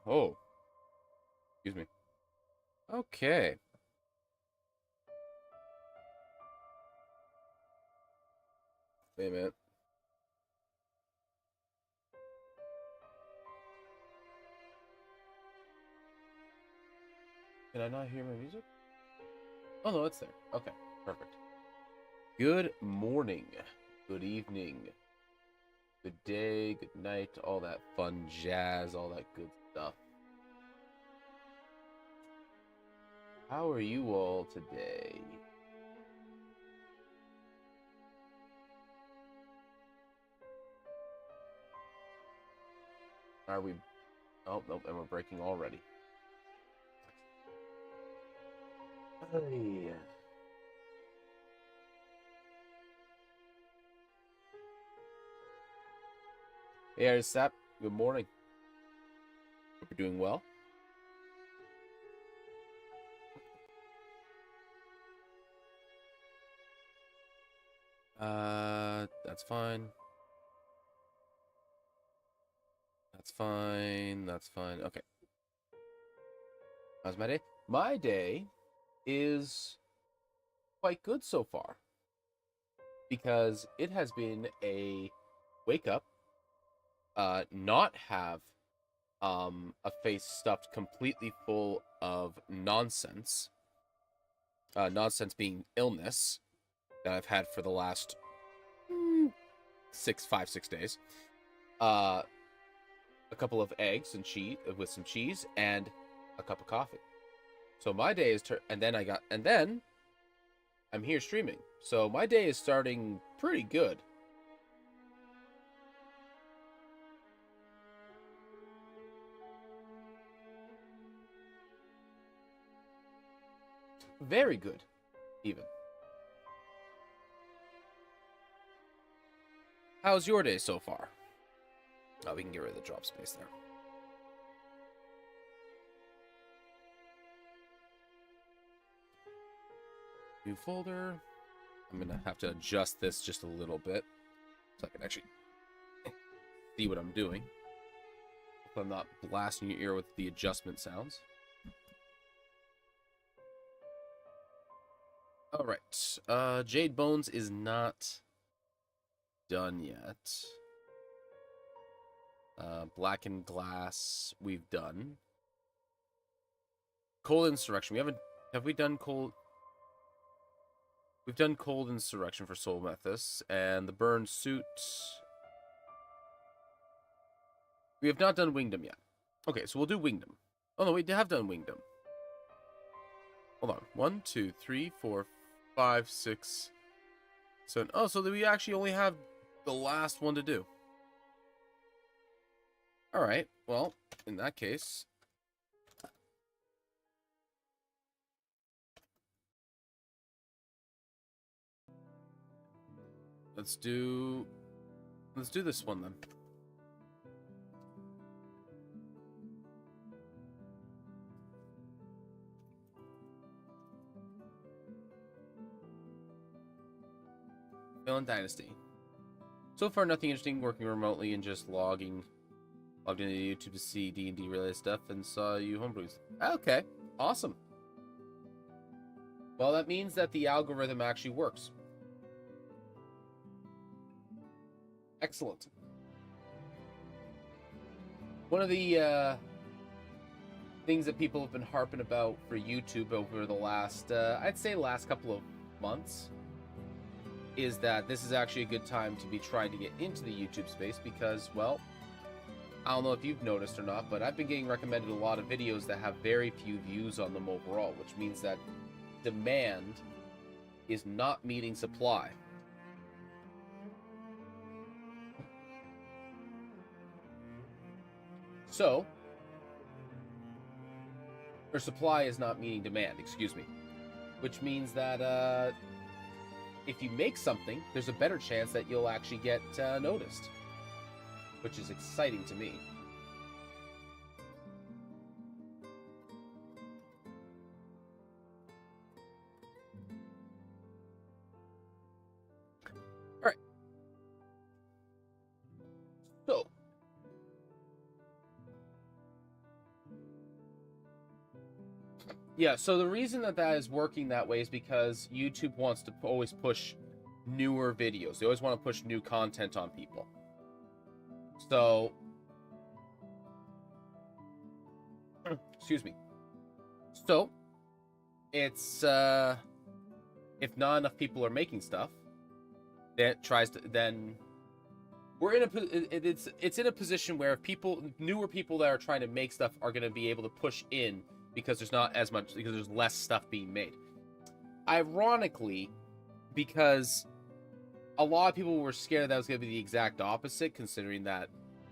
Oh, excuse me. Okay. Wait a minute. Can I not hear my music? Oh, no, it's there. Okay, perfect. Good morning, good evening, good day, good night, all that fun jazz, all that good stuff. How are you all today? Are we... Oh, nope, and we're breaking already. Hey. Hey, Sap. Good morning. Hope you're doing well. That's fine. That's fine. That's fine. Okay. How's my day? My day is quite good so far because it has been a wake up, not have a face stuffed completely full of nonsense. Nonsense being illness that I've had for the last 6 days. A couple of eggs and cheese with some cheese and a cup of coffee. So my day is and then I'm here streaming. So my day is starting pretty good. Very good, even. How's your day so far? Oh, we can get rid of the drop space there. New folder. I'm gonna have to adjust this just a little bit so I can actually see what I'm doing. Hope I'm not blasting your ear with the adjustment sounds. Alright. Jade Bones is not done yet. Blackened Glass we've done. Cold Insurrection. Have we done Cold? We've done Cold Insurrection for Soul Methus, and the Burned Suit. We have not done Wingdom yet. Okay, so we'll do Wingdom. Oh no, we have done Wingdom. Hold on. 1, 2, 3, 4, 5, 6, 7. Oh, so we actually only have the last one to do. Alright, well, in that case... Let's do this one then. Villain Dynasty. So far, nothing interesting. Working remotely and just logged into YouTube to see D&D related stuff and saw you homebrews. Okay, awesome. Well, that means that the algorithm actually works. Excellent. One of the things that people have been harping about for YouTube over the last, I'd say last couple of months, is that this is actually a good time to be trying to get into the YouTube space because, well, I don't know if you've noticed or not, but I've been getting recommended a lot of videos that have very few views on them overall, which means that demand is not meeting supply. So, or supply is not meeting demand, excuse me. Which means that if you make something, there's a better chance that you'll actually get noticed. Which is exciting to me. Alright. So, Yeah, so the reason that that is working that way is because YouTube wants to always push newer videos. They always want to push new content on people. So, excuse me. So, it's if not enough people are making stuff, that tries to then we're in it's in a position where newer people that are trying to make stuff are going to be able to push in because there's not as much, because there's less stuff being made. Ironically, because a lot of people were scared that was going to be the exact opposite, considering that,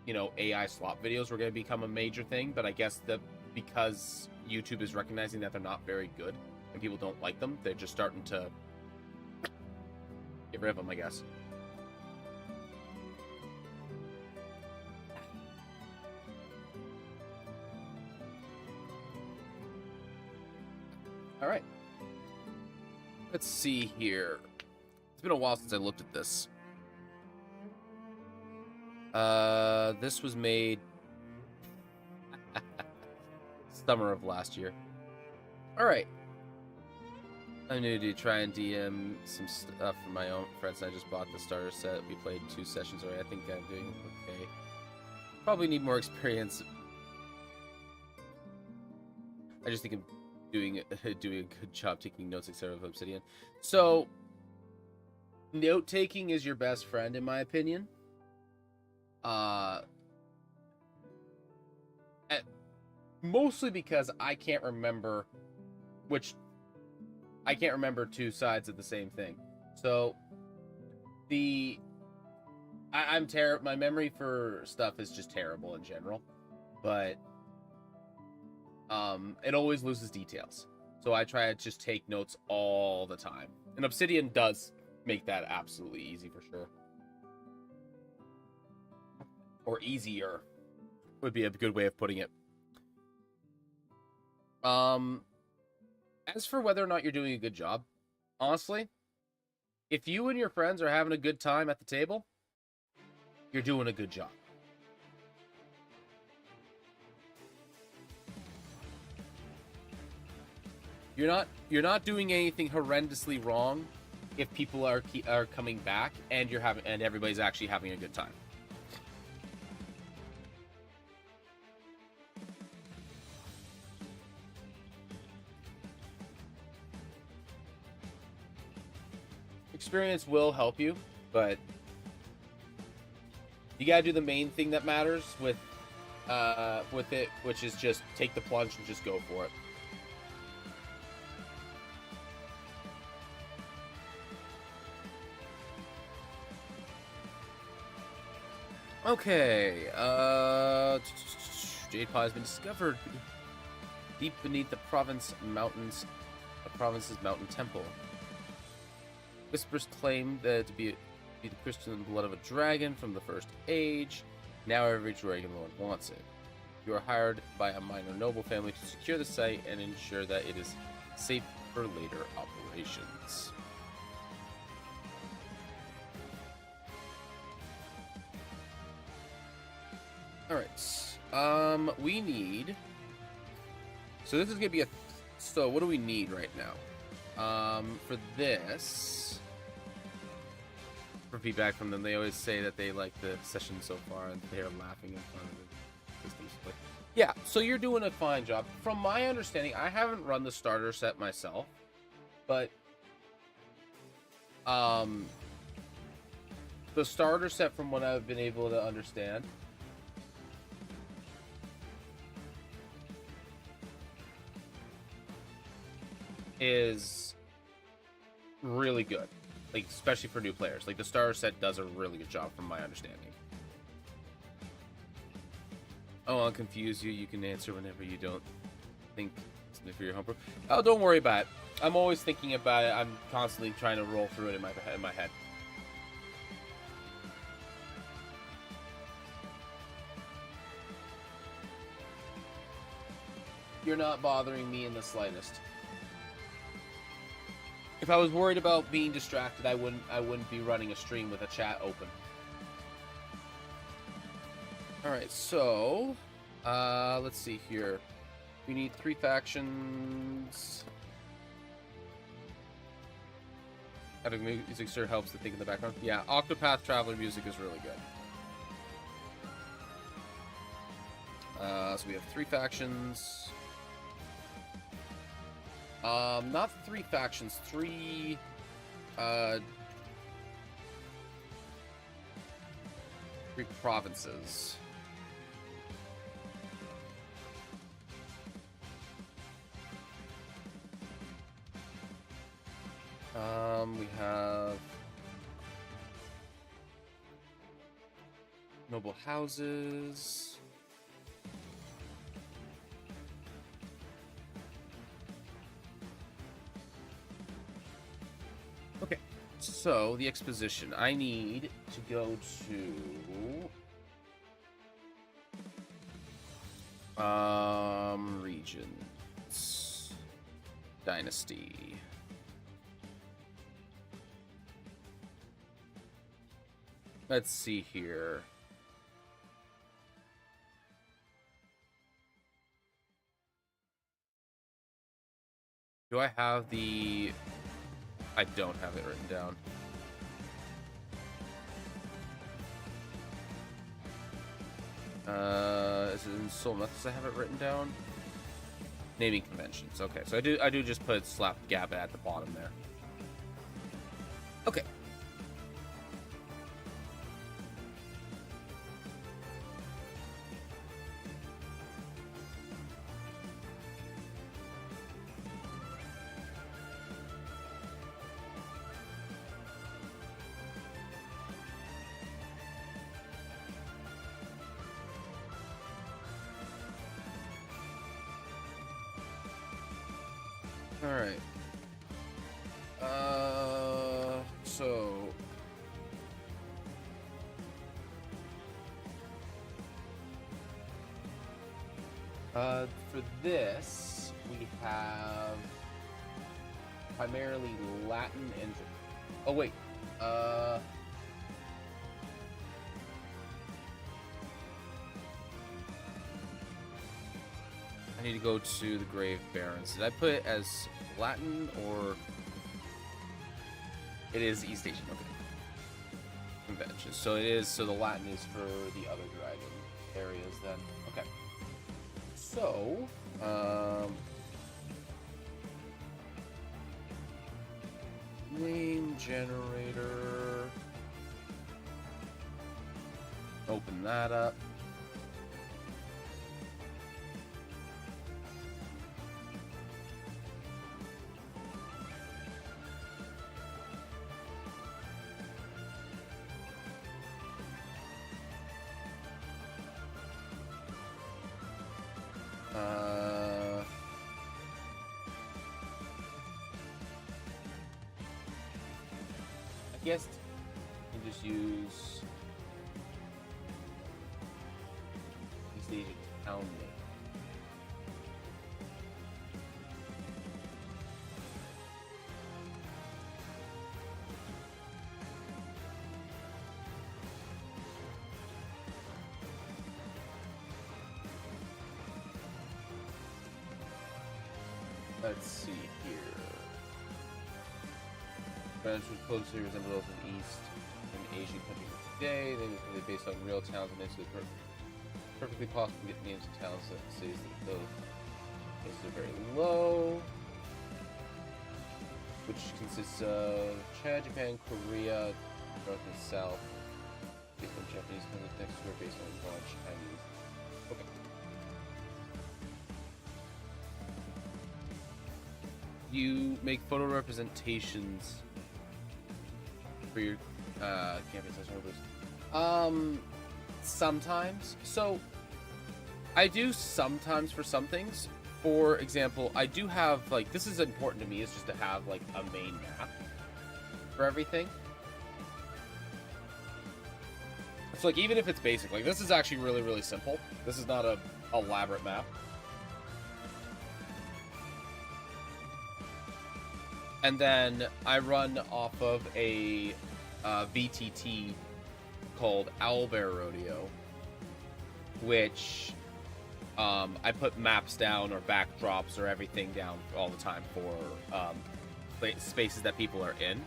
you know, AI slop videos were going to become a major thing. But I guess that because YouTube is recognizing that they're not very good and people don't like them, they're just starting to get rid of them, I guess. All right. Let's see here. It's been a while since I looked at this. This was made summer of last year. All right. I need to try and DM some stuff for my own friends. I just bought the starter set. We played 2 sessions already. I think I'm doing okay. Probably need more experience. I just think I'm doing a good job taking notes, etc. of Obsidian. So, note taking is your best friend, in my opinion. Mostly because I can't remember two sides of the same thing. So I'm terrible. My memory for stuff is just terrible in general, but it always loses details. So I try to just take notes all the time. And Obsidian does make that absolutely easy for sure. Or easier would be a good way of putting it. As for whether or not you're doing a good job, honestly, if you and your friends are having a good time at the table, you're doing a good job. You're not doing anything horrendously wrong if people are coming back and everybody's actually having a good time. Experience will help you, but you gotta do the main thing that matters with it, which is just take the plunge and just go for it. Okay, Jade Pod has been discovered deep beneath the province's mountain temple. Whispers claim that to be the crystalline blood of a dragon from the first age. Now every dragon lord wants it. You are hired by a minor noble family to secure the site and ensure that it is safe for later operations. Alright, we need... So this is going to be So what do we need right now? For this... For feedback from them, they always say that they like the session so far and they are laughing in front of the systems. But yeah, so you're doing a fine job. From my understanding, I haven't run the starter set myself, but... the starter set, from what I've been able to understand, is really good, like especially for new players. Like the starter set does a really good job from my understanding. Oh, I'll confuse you. You can answer whenever you don't think something for your homebrew. Oh, don't worry about it. I'm always thinking about it. I'm constantly trying to roll through it in my head. You're not bothering me in the slightest. If I was worried about being distracted, I wouldn't be running a stream with a chat open. All right, so let's see here. We need 3 factions. Having music sure helps to think in the background. Yeah, Octopath Traveler music is really good. So we have 3 factions. Not 3 factions, 3 provinces. We have noble houses. Okay, so the exposition. I need to go to regions, dynasty. Let's see here. Do I have the... I don't have it written down. Is it in Soul Methods I have it written down? Naming conventions. Okay, so I do just put slap Gabba at the bottom there. Okay. Alright. So... for this, we have primarily Latin and... Oh, wait. I need to go to the Grave Barons. Did I put it as Latin or... It is East Asian, okay. Conventions. So it is, so the Latin is for the other dragon areas then. Okay. So, name generator. Open that up. I guess you can just use East Asian town name. Let's see here. French was closely resemble those in East and Asian countries of today. They were based on real towns and names. Perfectly possible to get names of towns and cities that those places are very low, which consists of China, Japan, Korea, North and South, based on Japanese countries next to are based on non-Chinese. Okay. You make photo representations for your campaigns as orders. Sometimes. So I do sometimes for some things. For example, I do have like this is important to me is just to have like a main map for everything. So like even if it's basic, like this is actually really, really simple. This is not a elaborate map. And then I run off of a VTT called Owlbear Rodeo, which I put maps down or backdrops or everything down all the time for spaces that people are in.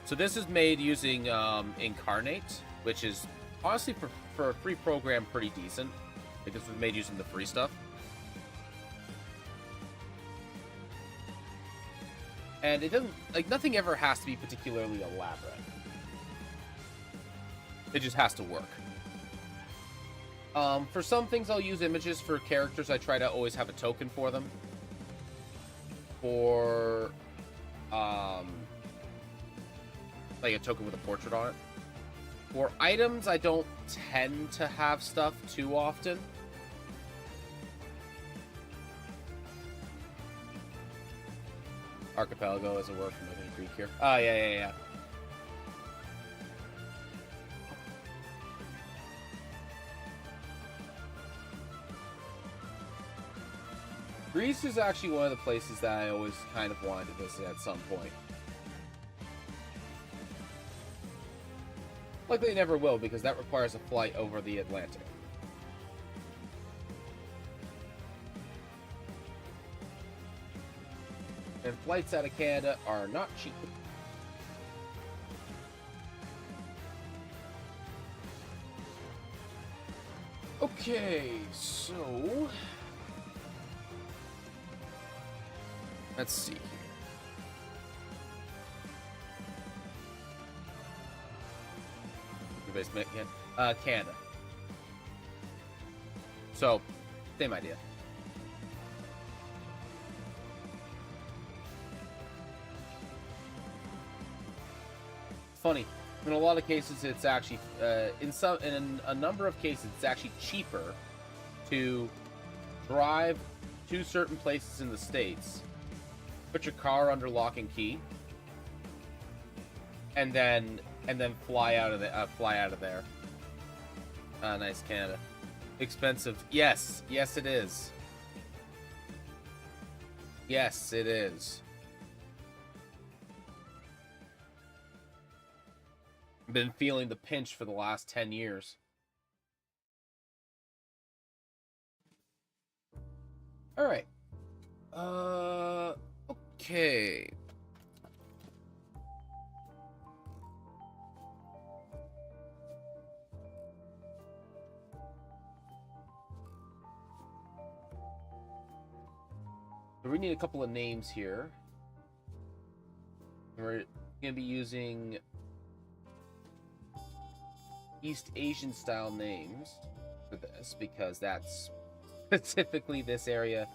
So this is made using Incarnate, which is honestly for a free program pretty decent. Like this was made using the free stuff. And it doesn't, like, nothing ever has to be particularly elaborate. It just has to work. For some things, I'll use images. For characters, I try to always have a token for them. For, like a token with a portrait on it. For items, I don't tend to have stuff too often. Archipelago is a word from the Greek here. Oh, yeah. Greece is actually one of the places that I always kind of wanted to visit at some point. Likely never will, because that requires a flight over the Atlantic. And flights out of Canada are not cheap. Okay, so let's see here. Canada. So, same idea. Funny. In a lot of cases, it's actually in a number of cases, it's actually cheaper to drive to certain places in the States, put your car under lock and key, and then fly out of there. Ah, nice, Canada. Expensive. Yes, it is. Yes, it is. Been feeling the pinch for the last 10 years. All right. Okay. So we need a couple of names here. We're going to be using East Asian style names for this, because that's specifically this area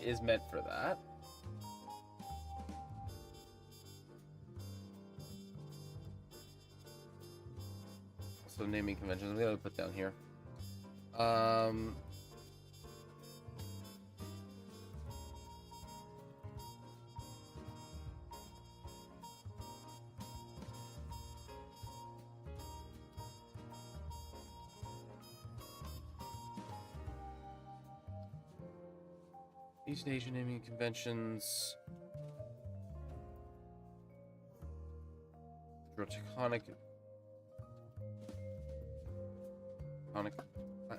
is meant for that. So naming conventions, I'm gonna put down here. East Asian naming conventions. Draconic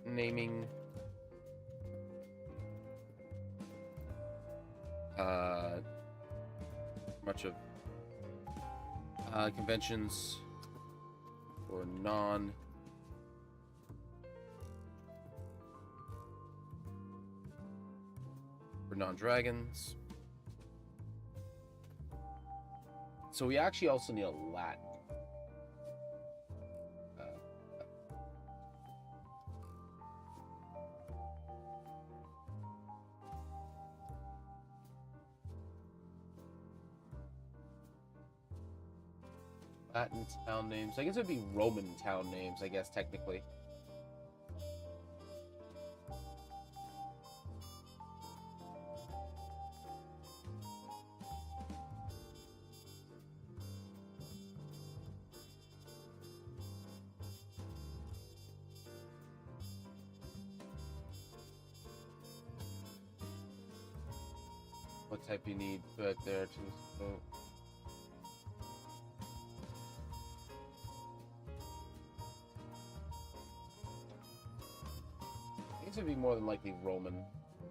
naming. Much of conventions for non-dragons. So we actually also need a Latin. Latin town names. I guess it would be Roman town names, I guess, technically. What type you need put there to vote. more than likely Roman,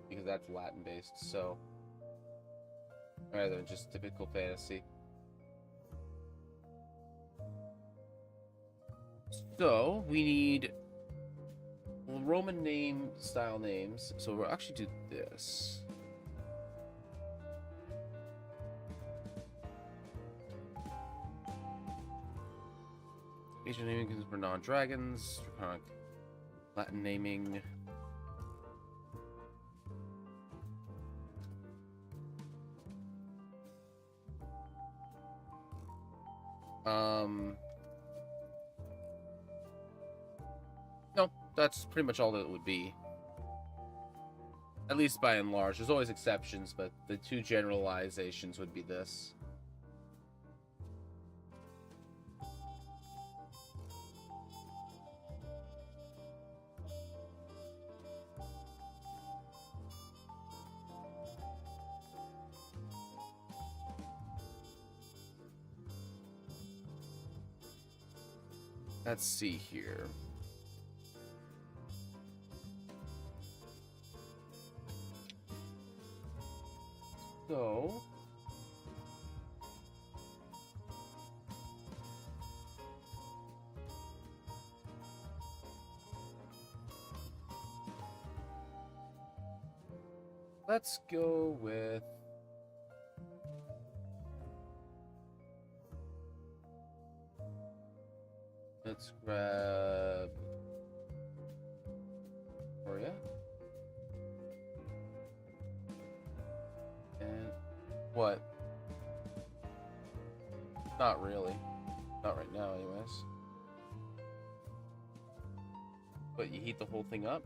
because that's Latin based, so rather than just typical fantasy. So we need Roman name style names. So we'll actually do this. Asian naming for non-dragons, draconic Latin naming. No, that's pretty much all that it would be. At least by and large. There's always exceptions, but the two generalizations would be this. Let's see here. So let's go with let's grab Victoria. And what? Not really. Not right now, anyways. But you heat the whole thing up?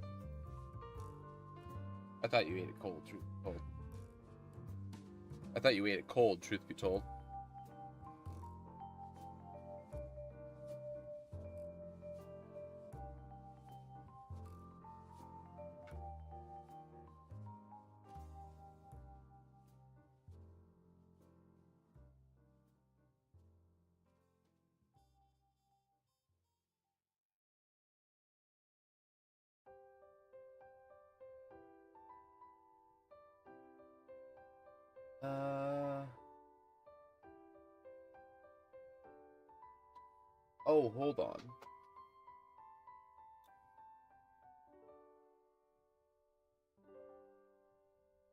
I thought you ate it cold, truth be told. I thought you ate it cold, truth be told. Oh, hold on.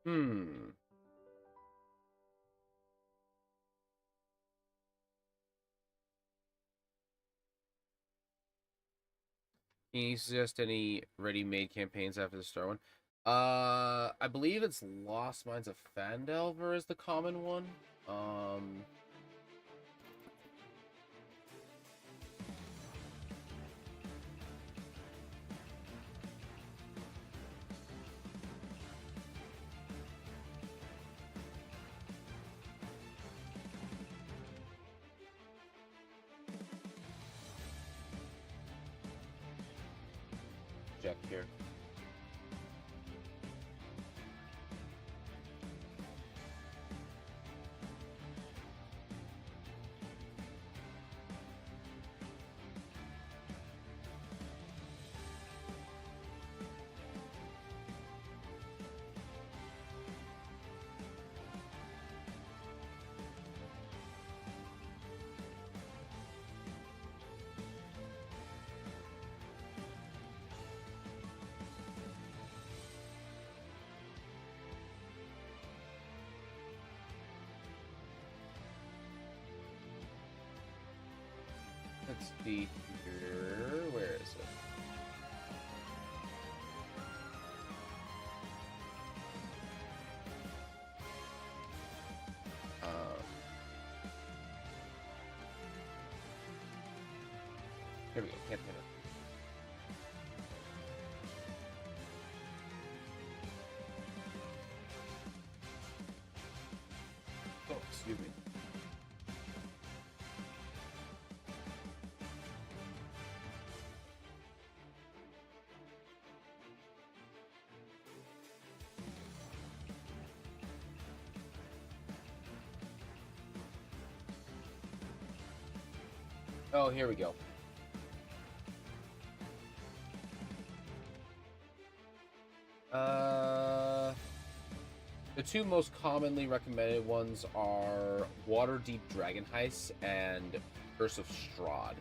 Can you suggest any ready-made campaigns after the Star one? I believe it's Lost Mines of Phandelver is the common one. Check here. Let's see here. Where is it? Here we go. Can't pin it. Oh, excuse me. Oh, here we go. The two most commonly recommended ones are Waterdeep Dragon Heist and Curse of Strahd.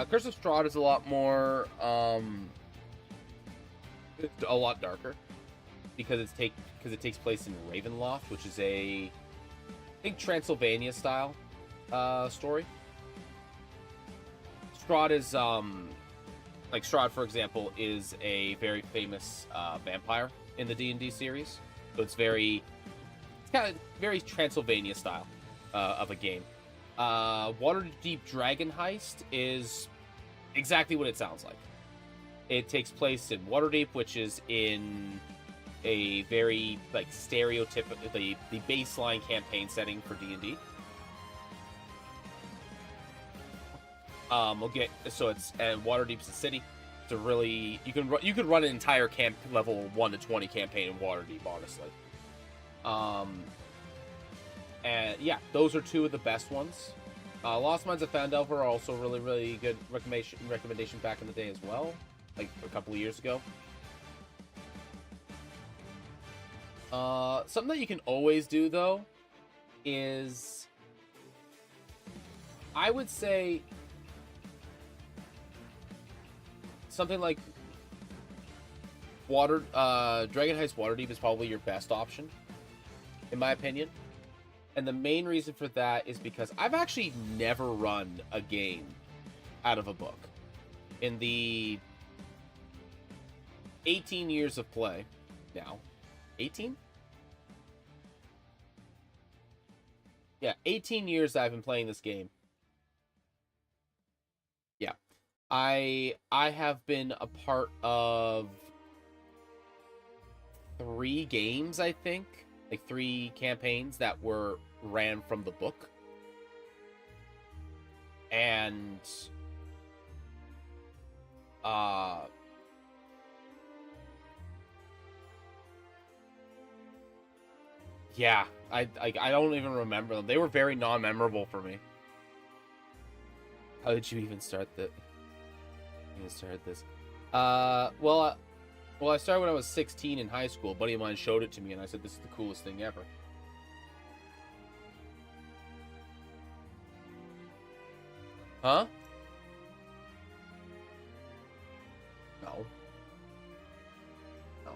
Curse of Strahd is a lot more, it's a lot darker because it takes place in Ravenloft, which is I think Transylvania style story. Strahd is like Strahd, for example, is a very famous vampire in the D&D series. So it's kind of very Transylvania style of a game. Waterdeep Dragon Heist is exactly what it sounds like. It takes place in Waterdeep, which is in a very like stereotypical the baseline campaign setting for D&D. And Waterdeep's a city. It's a really you could run an entire camp level 1 to 20 campaign in Waterdeep, honestly. And yeah, those are two of the best ones. Lost Mines of Phandelver are also really good recommendation back in the day as well, like a couple of years ago. Something that you can always do though is, I would say, something like Dragon Heist Waterdeep is probably your best option, in my opinion. And the main reason for that is because I've actually never run a game out of a book. In the 18 years of play now. 18? Yeah, 18 years I've been playing this game. Yeah. I have been a part of 3 games, I think. Like 3 campaigns that ran from the book. And yeah, I don't even remember them. They were very non-memorable for me. How did you even start this? Well, I started when I was 16 in high school. A buddy of mine showed it to me, and I said, this is the coolest thing ever. Huh? No. No.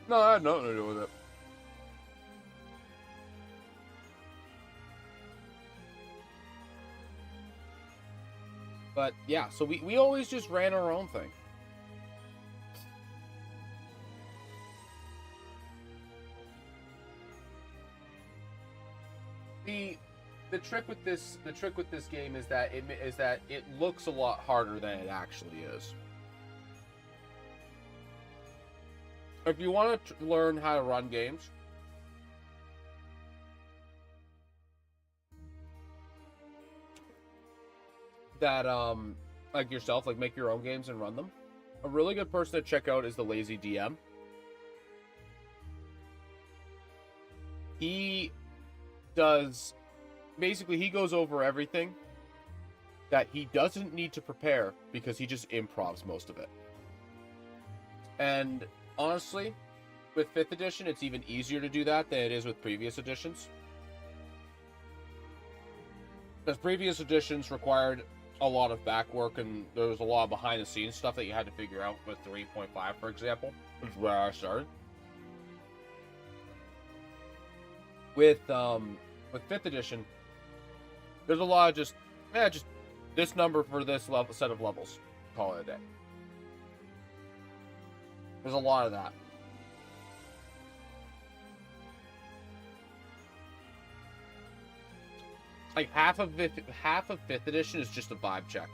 No, I had nothing to do with it. But yeah, so we always just ran our own thing. The trick with this game is that it looks a lot harder than it actually is. If you want to learn how to run games, that like yourself, like make your own games and run them, a really good person to check out is the Lazy DM. He goes over everything that he doesn't need to prepare because he just improvs most of it. And honestly, with 5th edition, it's even easier to do that than it is with previous editions. Because previous editions required a lot of back work, and there was a lot of behind the scenes stuff that you had to figure out with 3.5, for example, which is where I started. With 5th edition, there's a lot of just this number for this set of levels. Call it a day. There's a lot of that. Like half of 5th edition is just a vibe check.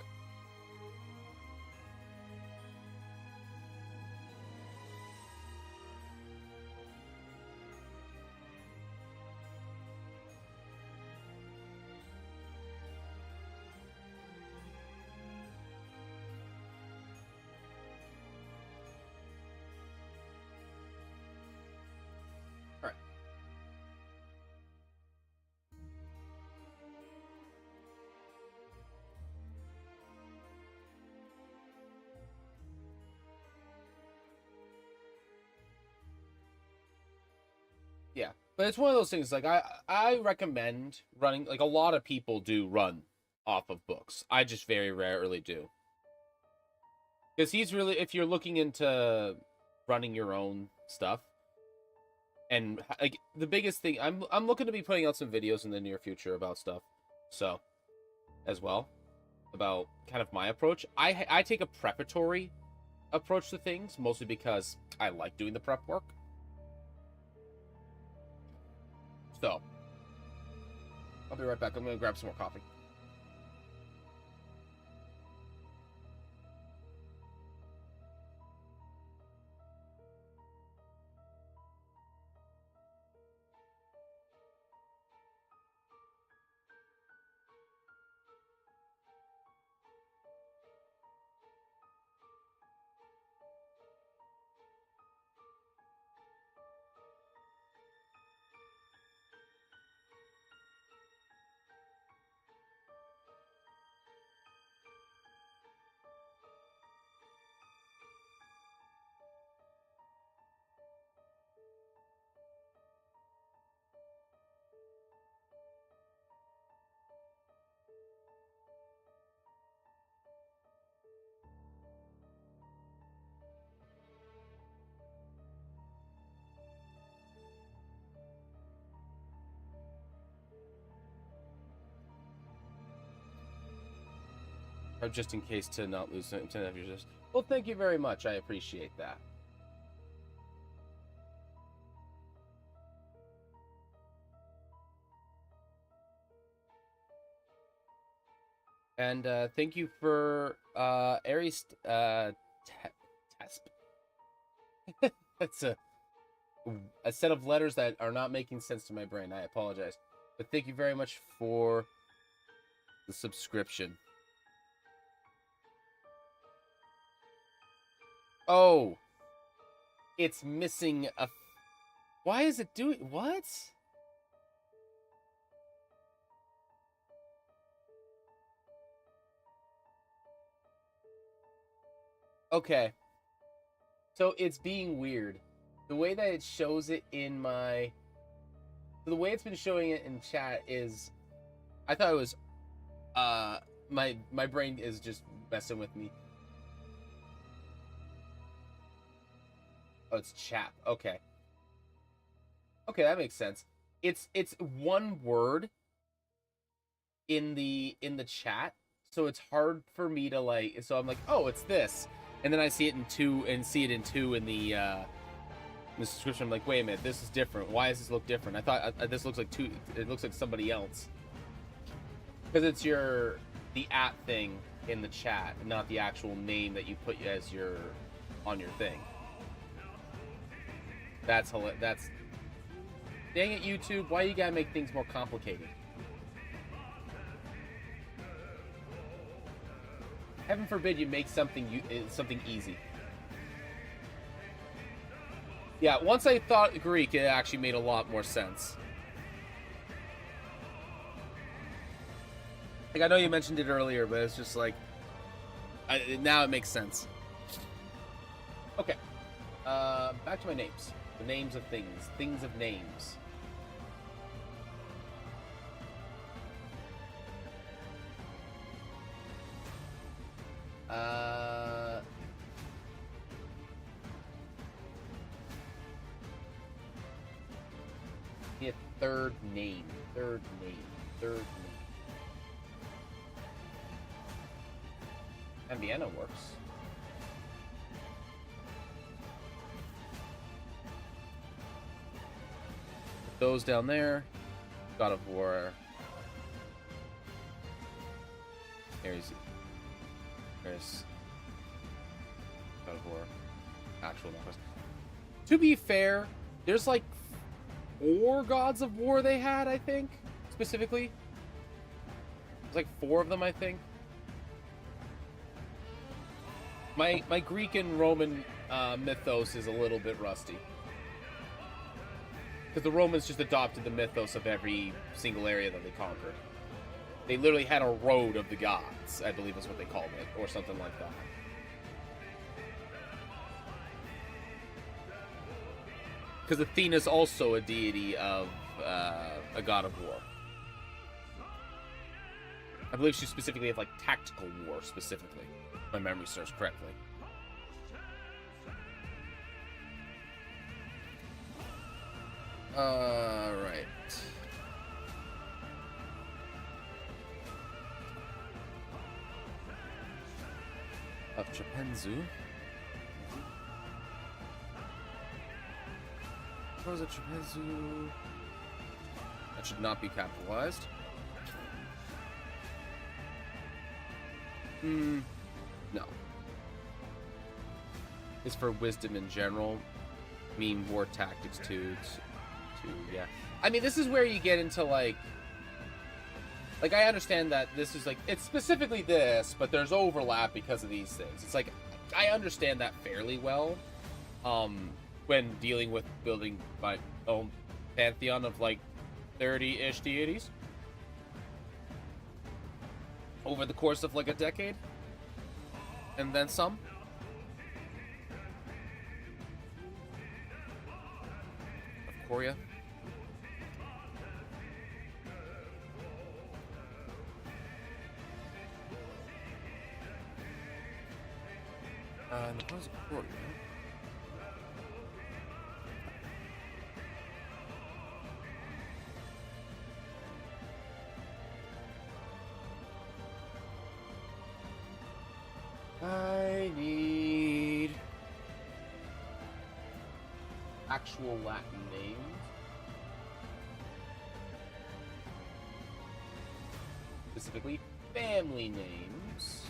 But it's one of those things, like, I recommend running, like, a lot of people do run off of books. I just very rarely do. Because he's really, if you're looking into running your own stuff, and, like, the biggest thing, I'm looking to be putting out some videos in the near future about stuff, so, as well, about kind of my approach. I take a preparatory approach to things, mostly because I like doing the prep work. So, I'll be right back. I'm going to grab some more coffee. Or just in case to not lose 10 of your just. Well, thank you very much. I appreciate that. And thank you for Aries Tesp. That's a set of letters that are not making sense to my brain. I apologize. But thank you very much for the subscription. Oh, it's missing a. Why is it doing what? Okay, so it's being weird. The way that it shows it in my, the way it's been showing it in chat is, I thought it was, my brain is just messing with me. Oh, it's chap. Okay. Okay, that makes sense. It's one word in the chat, so it's hard for me to like. So I'm like, oh, it's this, and then I see it in two in the subscription. I'm like, wait a minute, this is different. Why does this look different? I thought this looks like two. It looks like somebody else because it's the at thing in the chat, not the actual name that you put as your on your thing. That's hilarious. That's dang it, YouTube. Why you gotta make things more complicated? Heaven forbid you make something easy. Yeah, once I thought Greek, it actually made a lot more sense. Like, I know you mentioned it earlier, but it's just like, now it makes sense. Okay, back to my names. The names of things of names. Be a third name. And Vienna works. Put those down there. God of War. There's God of War. Actual numbers. To be fair, there's like 4 Gods of War they had, I think, specifically. There's like 4 of them, I think. My Greek and Roman mythos is a little bit rusty. Because the Romans just adopted the mythos of every single area that they conquered. They literally had a road of the gods, I believe is what they called it, or something like that. Because Athena is also a deity of a god of war. I believe she specifically had like tactical war specifically. If my memory serves correctly. Right. Of Trapenzu. What was it, Trapenzu? That should not be capitalized. No. It's for wisdom in general. Mean war tactics too. Yeah. I mean, this is where you get into like I understand that this is like, it's specifically this, but there's overlap because of these things. It's like, I understand that fairly well when dealing with building my own pantheon of like 30-ish deities over the course of like a decade and then some. Of Korea. And what is Korea? I need actual Latin names. Specifically, family names.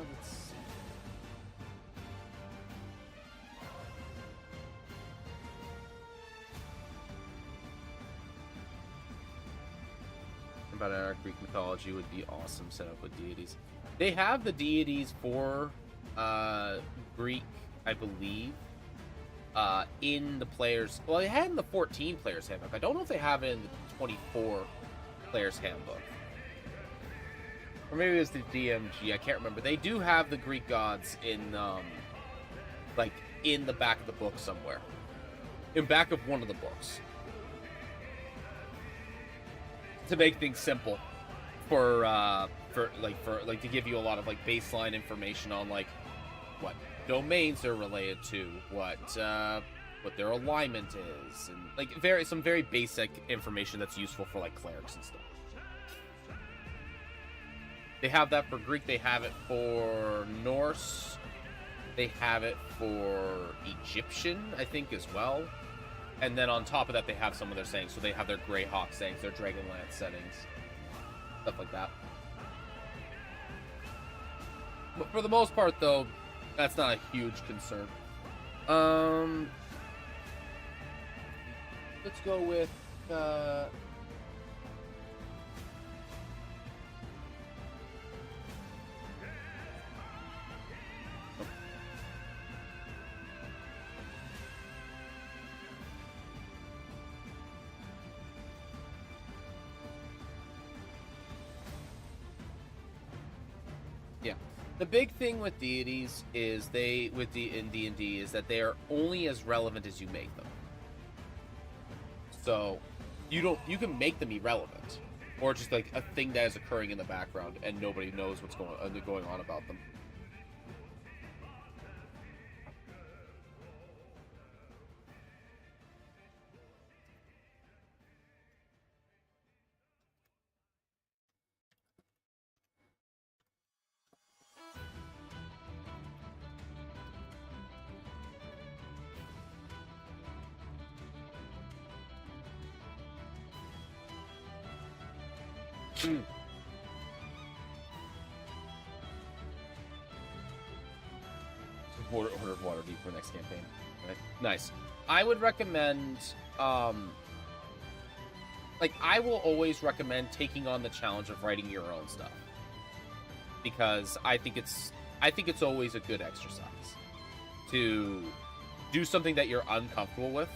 Let's see. About our Greek mythology would be awesome set up with deities. They have the deities for Greek, I believe, in the players. Well, they had in the 14 players handbook. I don't know if they have it in the 24 players handbook, or maybe it was the DMG. I can't remember. They do have the Greek gods in like in the back of the book somewhere, in back of one of the books, to make things simple for to give you a lot of like baseline information on like what domains they're related to, what their alignment is, and like some very basic information that's useful for like clerics and stuff. They have that for Greek. They have it for Norse. They have it for Egyptian, I think, as well. And then on top of that, they have some of their sayings. So they have their Greyhawk sayings, their Dragonlance settings, stuff like that. But for the most part, though, that's not a huge concern. Let's go with yeah. The big thing with deities is in D&D is that they are only as relevant as you make them. So you can make them irrelevant, or just like a thing that is occurring in the background and nobody knows what's going on about them. Order of Waterdeep for next campaign. Right. Nice. I would recommend, like, I will always recommend taking on the challenge of writing your own stuff, because I think it's I think it's always a good exercise to do something that you're uncomfortable with,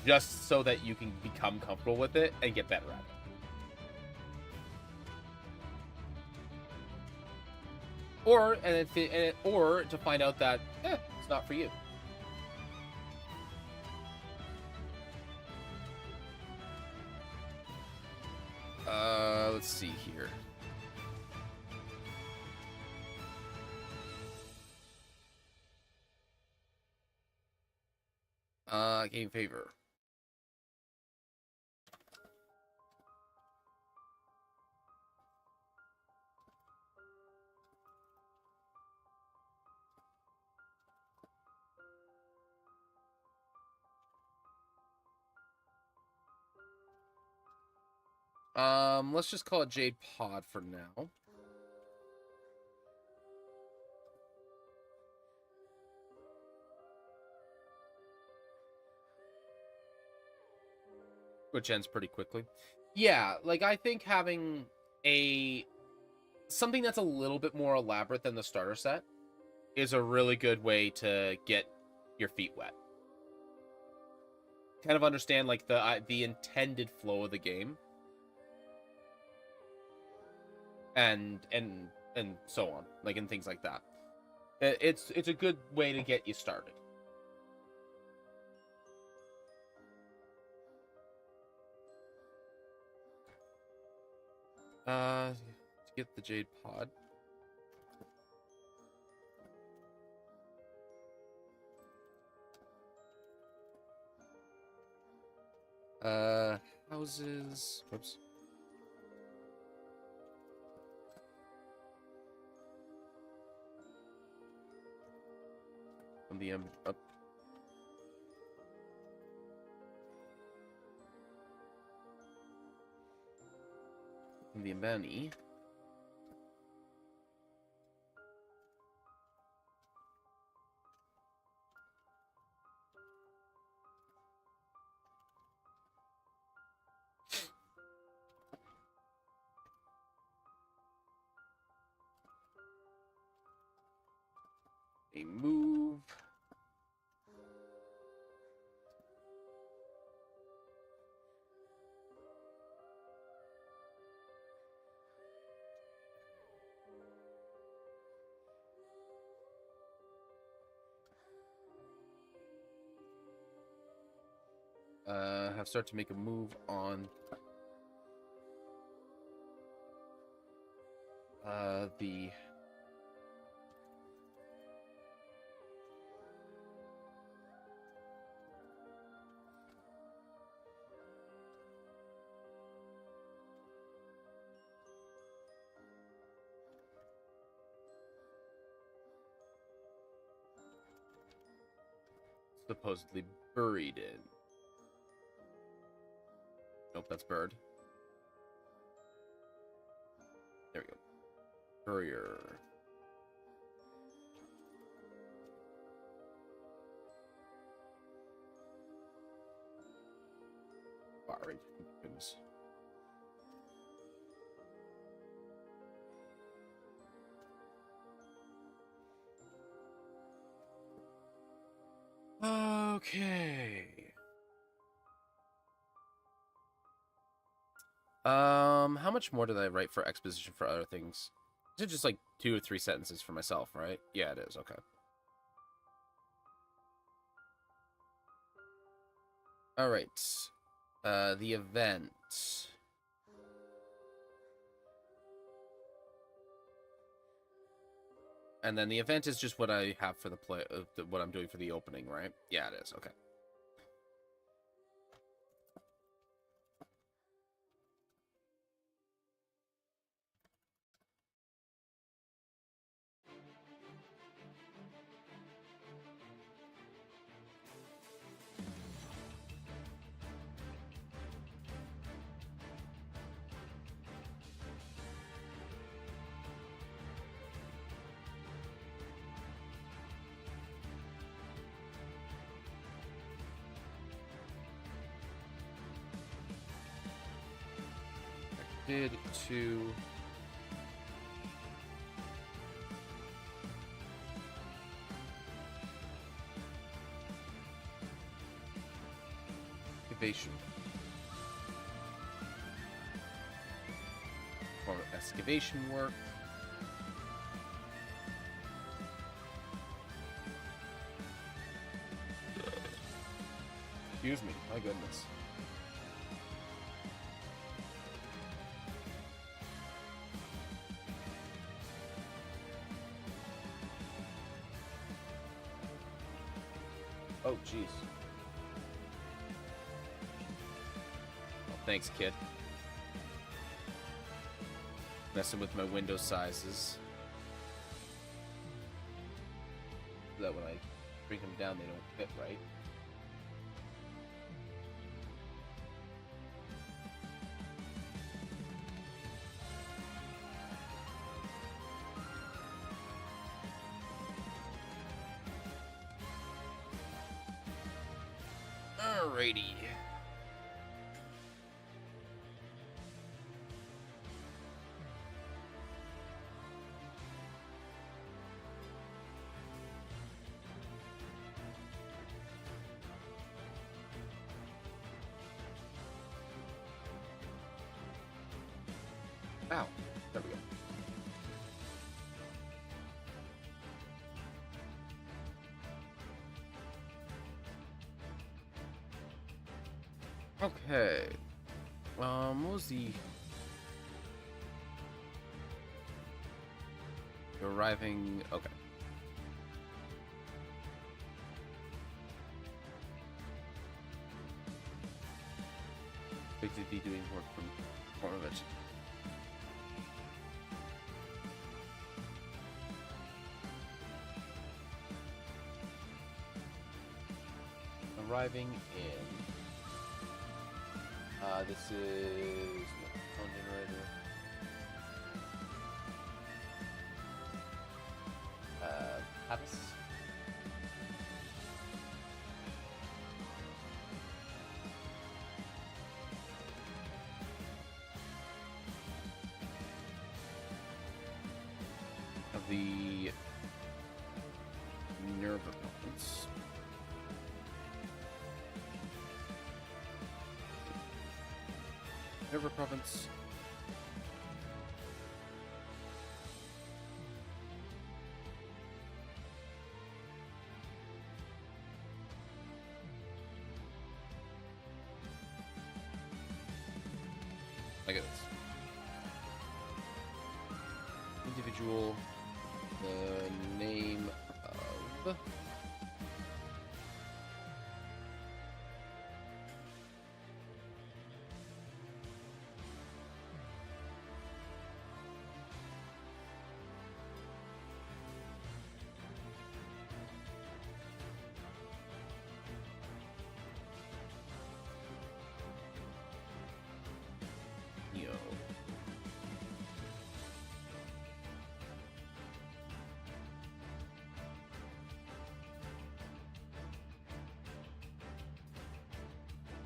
just so that you can become comfortable with it and get better at it. Or to find out that it's not for you. Let's see here. Game favor. Let's just call it Jade Pod for now. Which ends pretty quickly. Yeah, like, I think having something that's a little bit more elaborate than the starter set is a really good way to get your feet wet. Kind of understand, like, the intended flow of the game. And so on, like, and things like that. It's a good way to get you started. To get the Jade Pod. Houses. Whoops. From the up. From the Ambani. A move. Have start to make a move on the supposedly buried in. Nope, that's bird. There we go. Courier. Firing. Goodness. Okay. How much more did I write for exposition for other things? Is it just like 2 or 3 sentences for myself, right? Yeah, it is. Okay. All right. The event. And then the event is just what I have for the play, what I'm doing for the opening, right? Yeah, it is. Okay. To excavation. More excavation work. Excuse me, my goodness. Oh, jeez. Oh, thanks, kid. Messing with my window sizes. So that when I bring them down, they don't fit right. Alrighty. Ow. There we go. Okay. What was the... Arriving... Okay. Expected to be doing work from form of it. Arriving in... this is phone generator. Habits. Of the nerve components. River province. Look at this. Individual. The name of.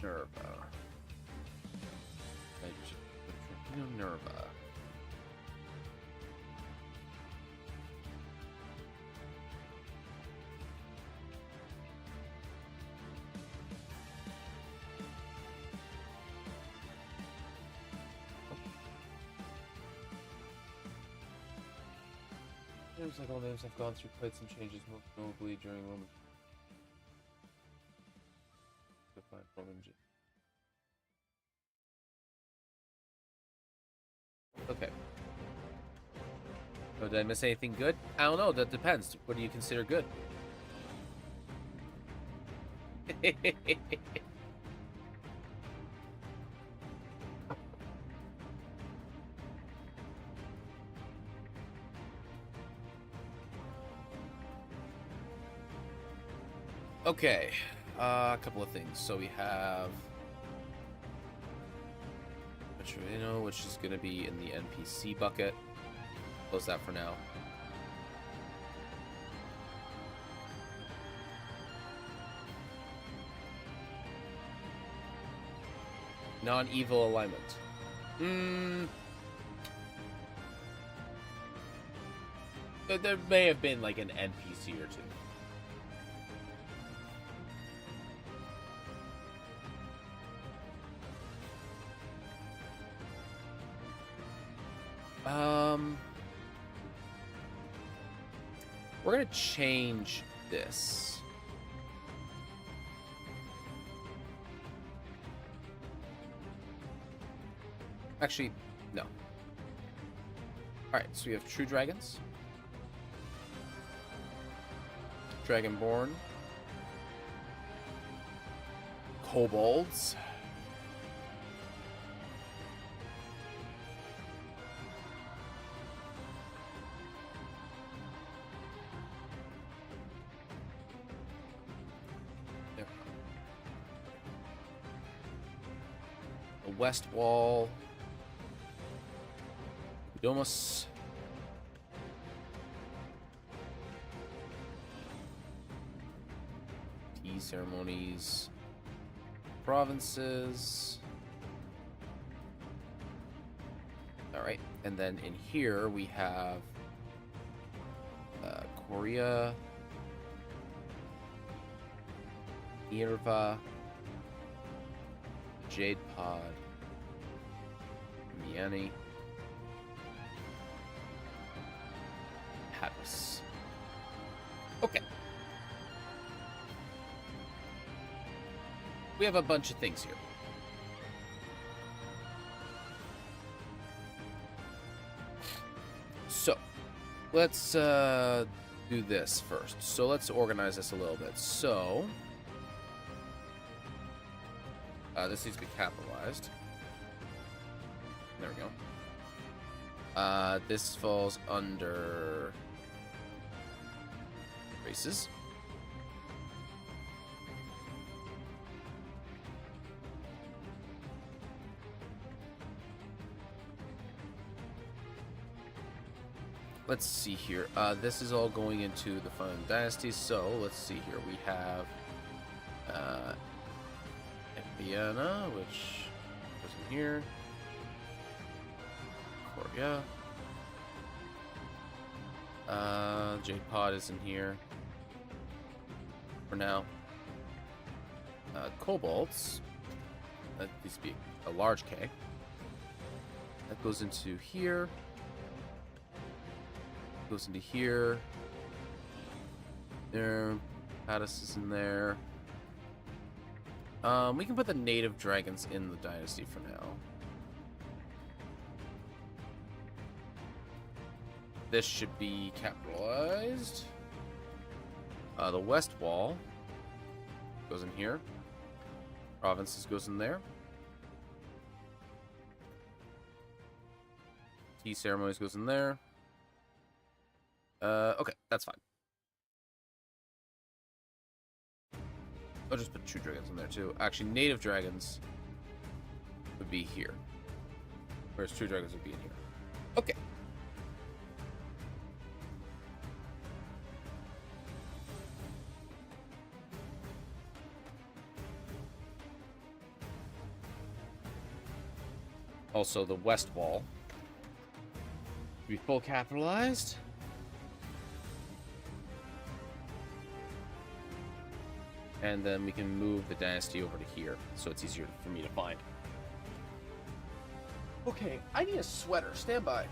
Nerva. Nerva. Seems like all names have gone through quite some changes, most notably during Roman. Okay. Oh, did I miss anything good? I don't know. That depends. What do you consider good? Okay. A couple of things. So we have... which is going to be in the NPC bucket. Close that for now. Non-evil alignment. There may have been like an NPC or two. We're gonna change this. Actually, no. Alright, so we have True Dragons. Dragonborn. Kobolds. There. The West Wall. Domus. Tea ceremonies. Provinces. Alright, and then in here we have Korea, Irva, Jade Pod, Miani, Paris. Okay. We have a bunch of things here. So, let's do this first. So let's organize this a little bit. So, this needs to be capitalized. There we go. This falls under races. Let's see here. This is all going into the Final Dynasty. So let's see here. We have Vienna, which goes in here. Korea. Jade Pod is in here for now. Kobolds. That needs to be a large K. That goes into here. Goes into here. There. Pattis is in there. We can put the native dragons in the dynasty for now. This should be capitalized. The West Wall goes in here. Provinces goes in there. Tea ceremonies goes in there. Okay, that's fine. I'll just put True Dragons in there too. Actually, Native Dragons would be here. Whereas True Dragons would be in here. Okay. Also, the West Wall would be full capitalized. And then we can move the dynasty over to here, so it's easier for me to find. Okay, I need a sweater. Stand by.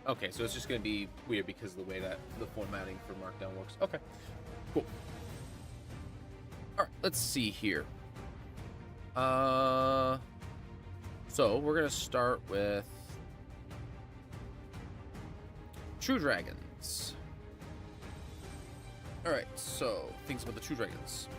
Okay, so it's just going to be weird because of the way that the formatting for Markdown works. Okay, cool. All right, let's see here. So we're going to start with True Dragons. All right, so things about the True Dragons.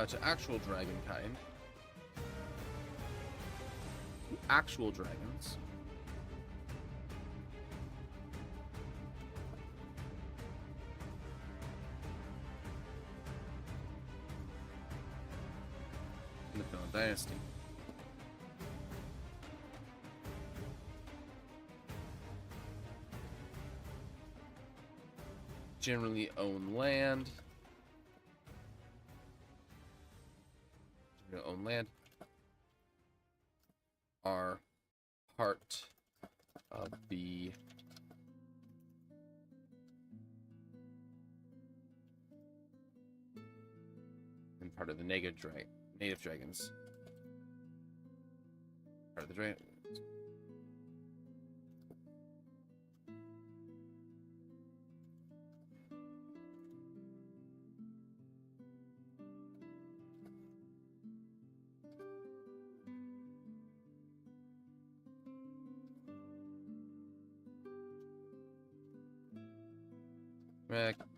To actual dragon kind. Actual dragons. In the Dawn Dynasty. Generally own land. Own land are part of the and part of the native dragons. Part of the dragon.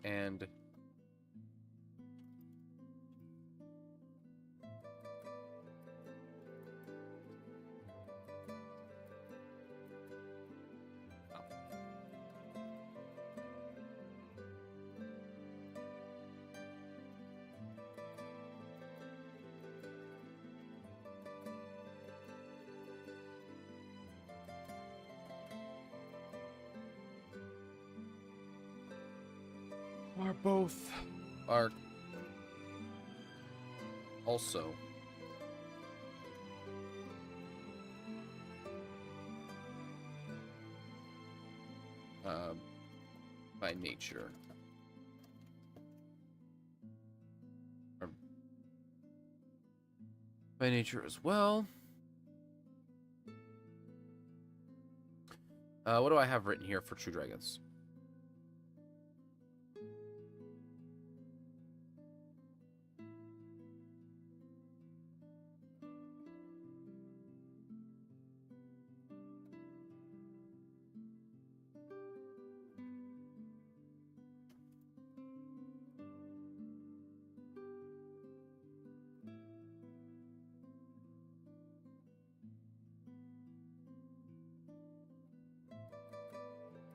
And are also by nature as well. What do I have written here for True Dragons?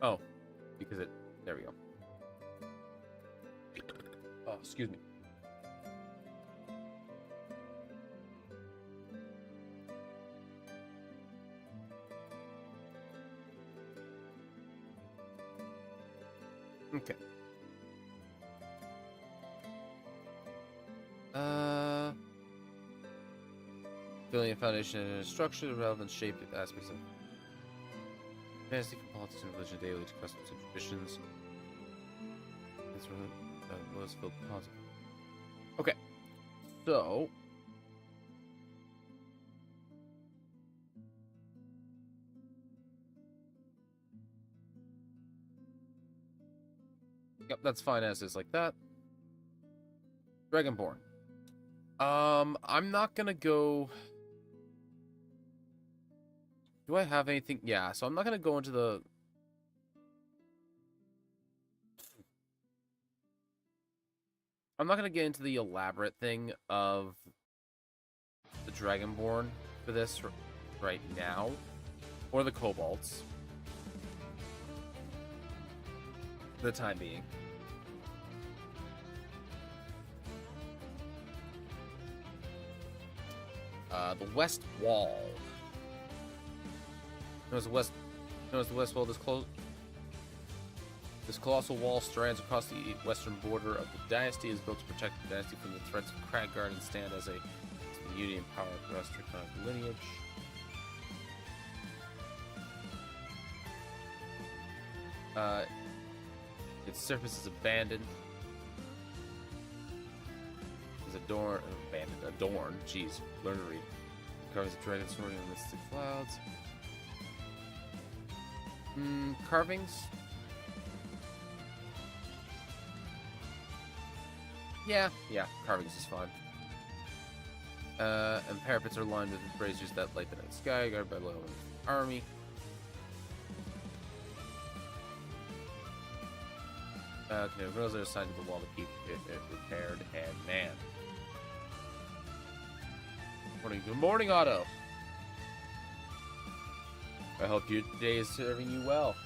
Oh, because there we go. Oh, excuse me. Okay. Building a foundation and a structure, the relevant shape aspects of fantasy from politics and religion daily to customs and traditions. That's really was filled positive. Okay, so yep, that's fine as is like that. Dragonborn. I'm not gonna go. Do I have anything? Yeah, so I'm not gonna go into the. I'm not gonna get into the elaborate thing of the Dragonborn for this right now, or the Kobolds. For the time being. The West Wall. Known as the West Wall, this colossal wall strands across the western border of the dynasty is built to protect the dynasty from the threats of Kragguard and stand as a unity and power across Draconic lineage. Its surface is abandoned. Is adorned. Jeez, learn to read. Carves a dragon sword in mystic clouds. Carvings. Yeah, carvings is fine. And parapets are lined with braziers that light the night sky, guarded by loyal army. Rails are assigned to the wall to keep it repaired and manned. Good morning, Otto. I hope your day is serving you well.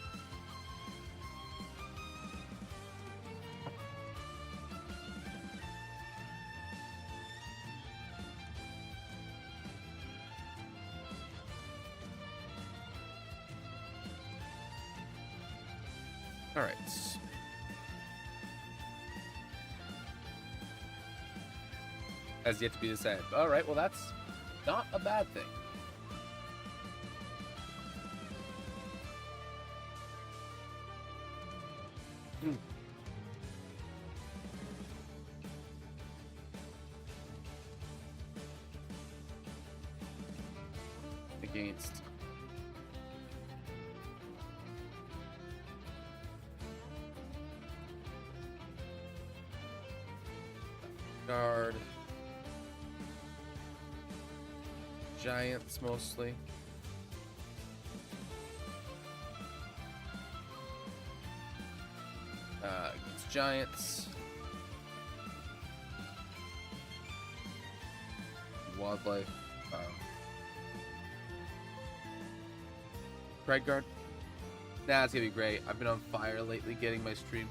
All right. Has yet to be decided. All right. Well, that's not a bad thing. Against guard giants mostly. Against giants, wildlife. Pride guard. Nah, it's gonna be great. I've been on fire lately, getting my stream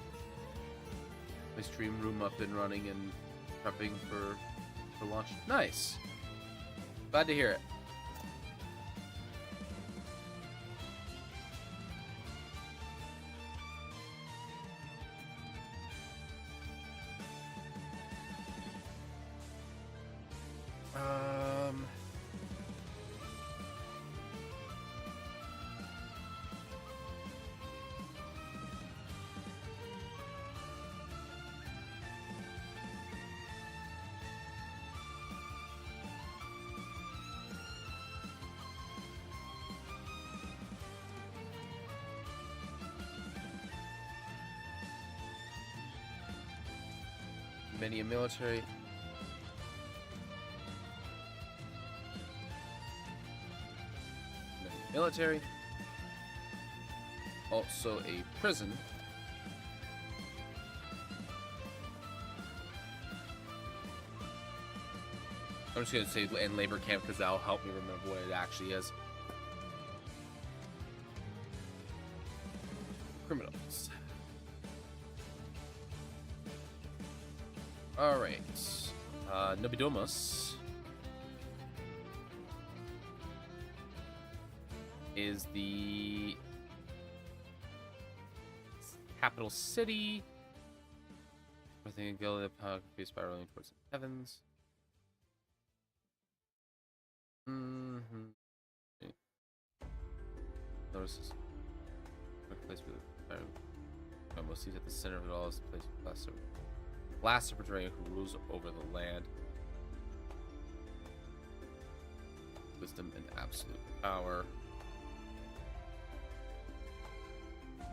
room up and running and prepping for launch. Nice. Glad to hear it. Many a military. Military. Also a prison. I'm just going to say and labor camp because that'll help me remember what it actually is. Criminals. Alright. Nobidomus is the capital city. I think Gilda could be spiraling towards the heavens. Notices. Place with almost sees at the center of it all is the place of last Superdragon who rules over the land. Wisdom and absolute power.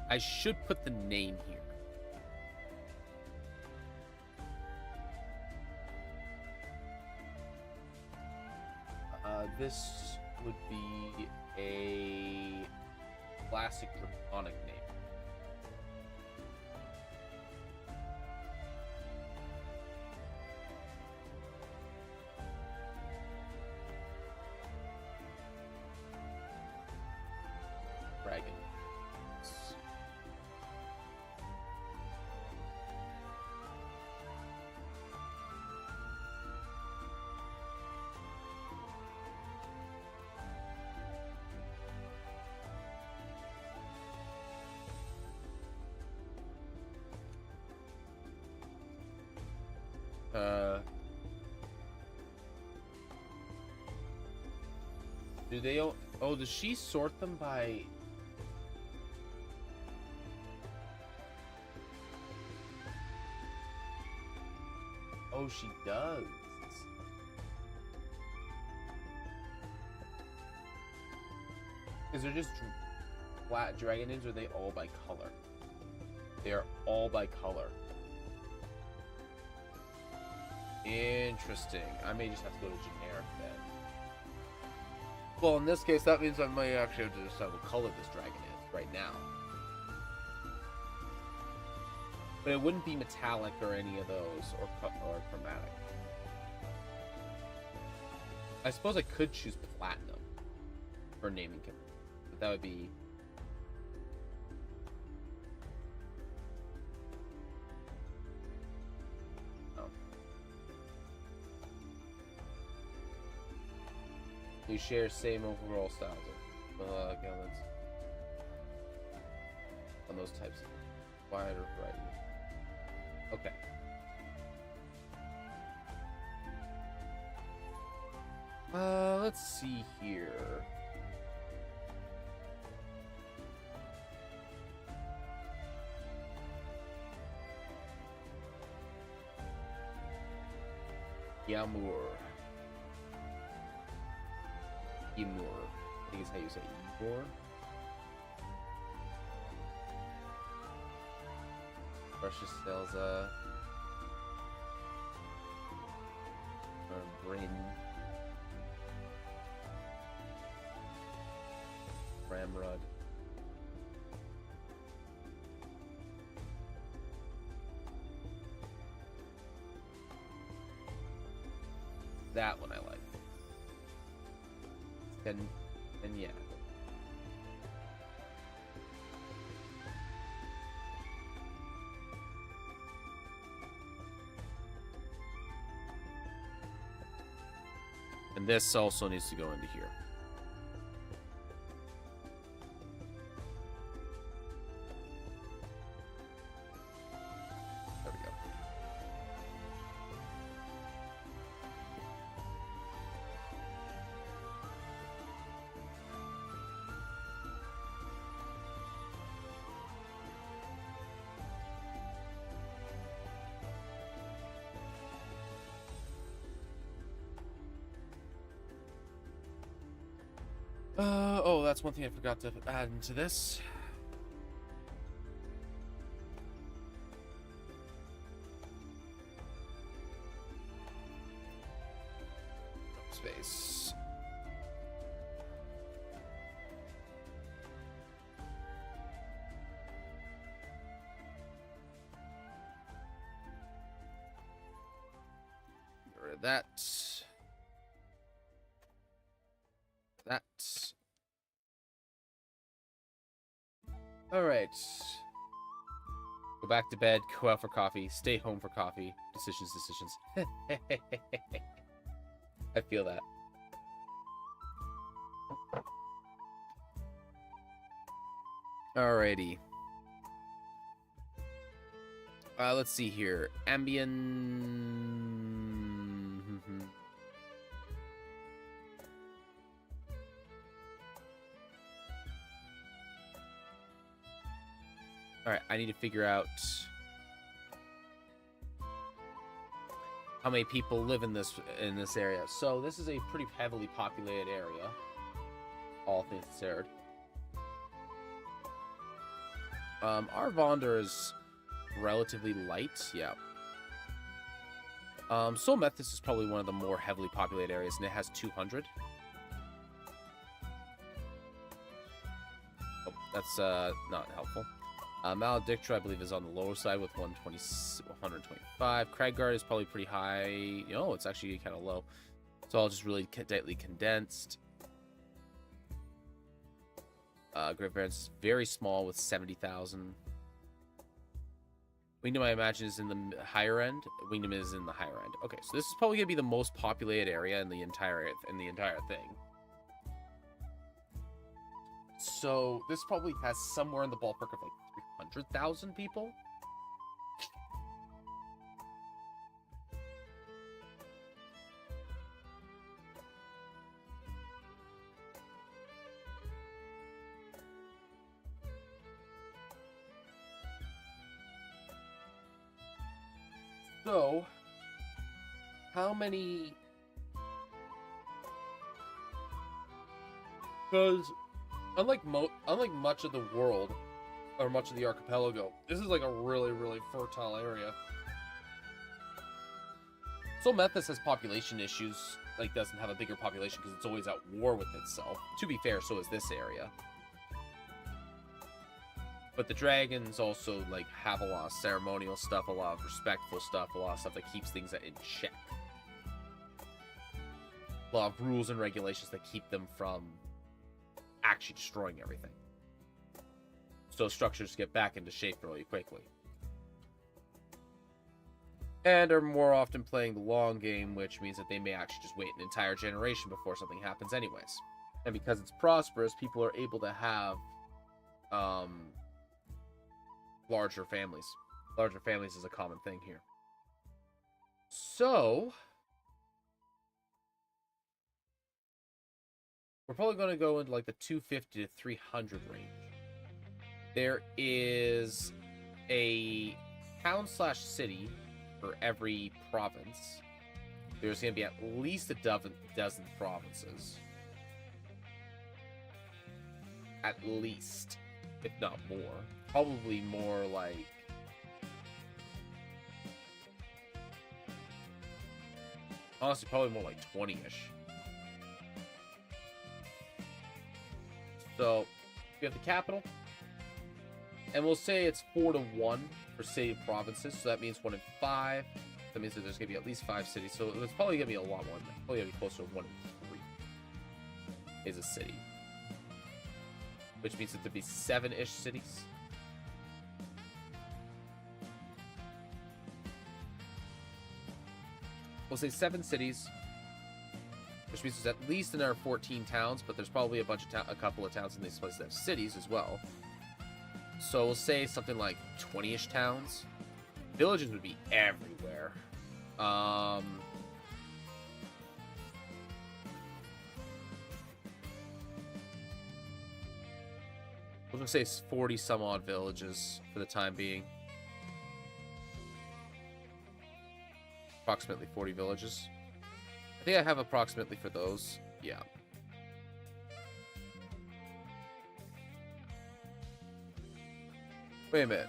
I should put the name here. This would be a classic Draconic name. Dragon. Do they? Oh, does she sort them by? Oh, she does. Is there just flat dragon names, or are they all by color? They are all by color. Interesting. I may just have to go to generic then. Well, in this case, that means I might actually have to decide what color this dragon is right now. But it wouldn't be metallic or any of those, or chromatic. I suppose I could choose platinum for naming it, but that would be... Oh. You share same overall styles. Okay, let's... On those types of wider variety. Okay. Let's see here. Yamur. I think is how you say Ymur. Precious Elza. Bryn. Ramrod. That one I like. And yeah. And this also needs to go into here. There we go. Oh, that's one thing I forgot to add into this. Space. Get rid of that. That. All right. Go back to bed, go out for coffee, stay home for coffee. Decisions. I feel that. Alrighty. Let's see here. Ambient... Alright, I need to figure out how many people live in this area. So this is a pretty heavily populated area, all things considered. Arvonder is relatively light, yeah. Sol Methus is probably one of the more heavily populated areas, and it has 200. Oh, that's not helpful. Maledictra, I believe, is on the lower side with 125. Cragguard is probably pretty high. No, it's actually kind of low. It's all just really tightly condensed. Great Barrens is very small with 70,000. Wingdom, I imagine, is in the higher end. Wingdom is in the higher end. Okay, so this is probably gonna be the most populated area in the entire thing. So this probably has somewhere in the ballpark of like 300,000 people. So how many... Because unlike much of the world, or much of the archipelago, this is like a really, really fertile area. So Memphis has population issues, like doesn't have a bigger population because it's always at war with itself. To be fair, so is this area. But the dragons also like have a lot of ceremonial stuff, a lot of respectful stuff, a lot of stuff that keeps things in check. A lot of rules and regulations that keep them from actually destroying everything. So structures get back into shape really quickly. And are more often playing the long game, which means that they may actually just wait an entire generation before something happens anyways. And because it's prosperous, people are able to have larger families. Larger families is a common thing here. So we're probably going to go into like the 250 to 300 range. There is a town/city for every province. There's going to be at least a dozen provinces. At least, if not more. Probably more like... Honestly, probably more like 20-ish. So, we have the capital. And we'll say it's 4-1 for city provinces. So that means 1 in 5. That means that there's going to be at least 5 cities. So it's probably going to be a lot more than that. Probably going to be closer to 1 in 3 is a city. Which means that there'd be 7-ish cities. We'll say 7 cities, which means there's at least another 14 towns, but there's probably a couple of towns in these places that have cities as well. So we'll say something like 20-ish towns. Villages would be everywhere. We'll just say 40 some odd villages for the time being. Approximately 40 villages. I think I have approximately for those. Yeah. Wait a minute.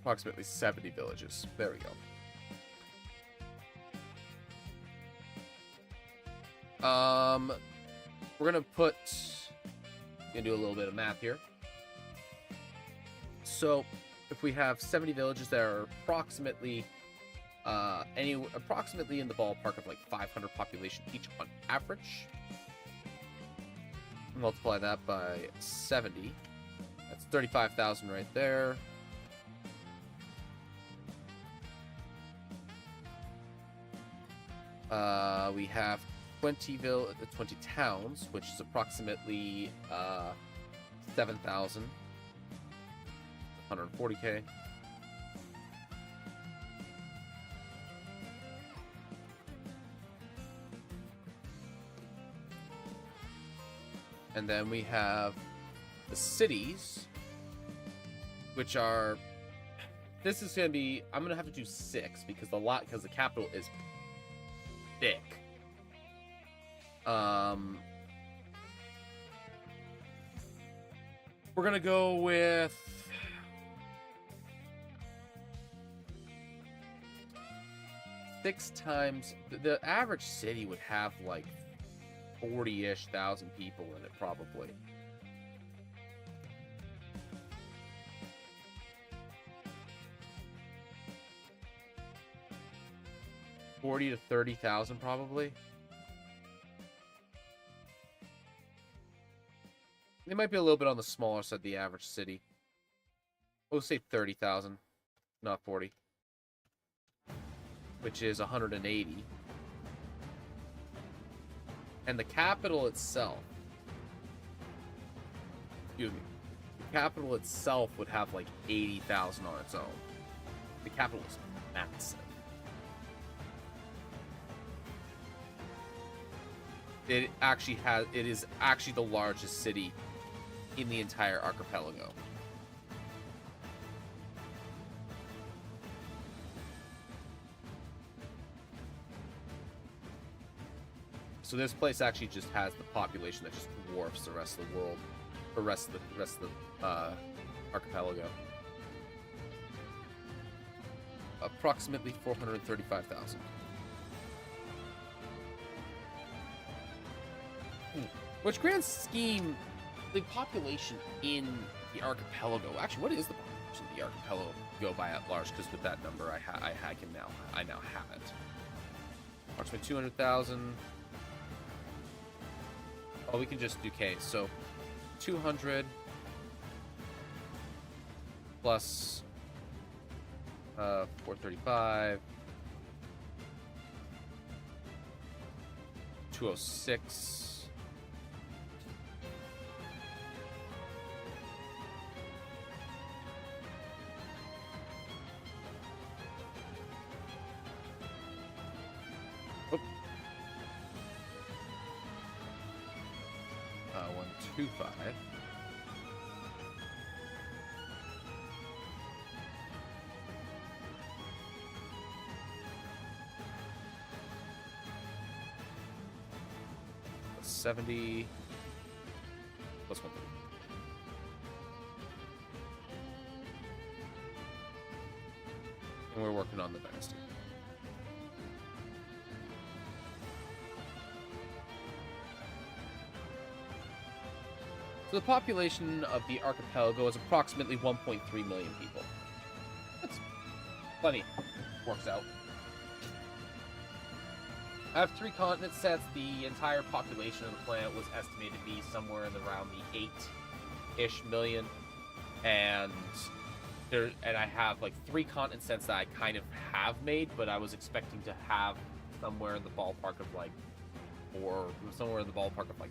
Approximately 70 villages. There we go. We're gonna do a little bit of math here. So, if we have 70 villages that are approximately in the ballpark of like 500 population each on average, multiply that by 70. That's 35,000 right there. We have 20 towns, which is approximately 7,000, 140k. And then we have the cities, which are... This is going to be... I'm going to have to do 6 because the capital is big. We're going to go with... Six times... The average city would have like 40-ish thousand people in it, probably. $40,000 to $30,000, probably. They might be a little bit on the smaller side of the average city. We'll say 30,000, not 40. Which is 180. And the capital itself... Excuse me. The capital itself would have like 80,000 on its own. The capital is massive. It is actually the largest city in the entire archipelago. So this place actually just has the population that just dwarfs the rest of the world, the rest of the archipelago. Approximately 435,000. Which grand scheme, the population in the archipelago. Actually, what is the population of the archipelago by at large? Because with that number, I now have it. Approximately 200,000. Oh, we can just do K. So 200 plus 435, 206. Oh. 125. That's 70 plus 130. And we're working on the dynasty. So the population of the archipelago is approximately 1.3 million people. That's plenty. Works out. I have 3 continent sets. The entire population of the planet was estimated to be somewhere in around the 8-ish million. And I have like 3 continent sets that I kind of have made, but I was expecting to have somewhere in the ballpark of like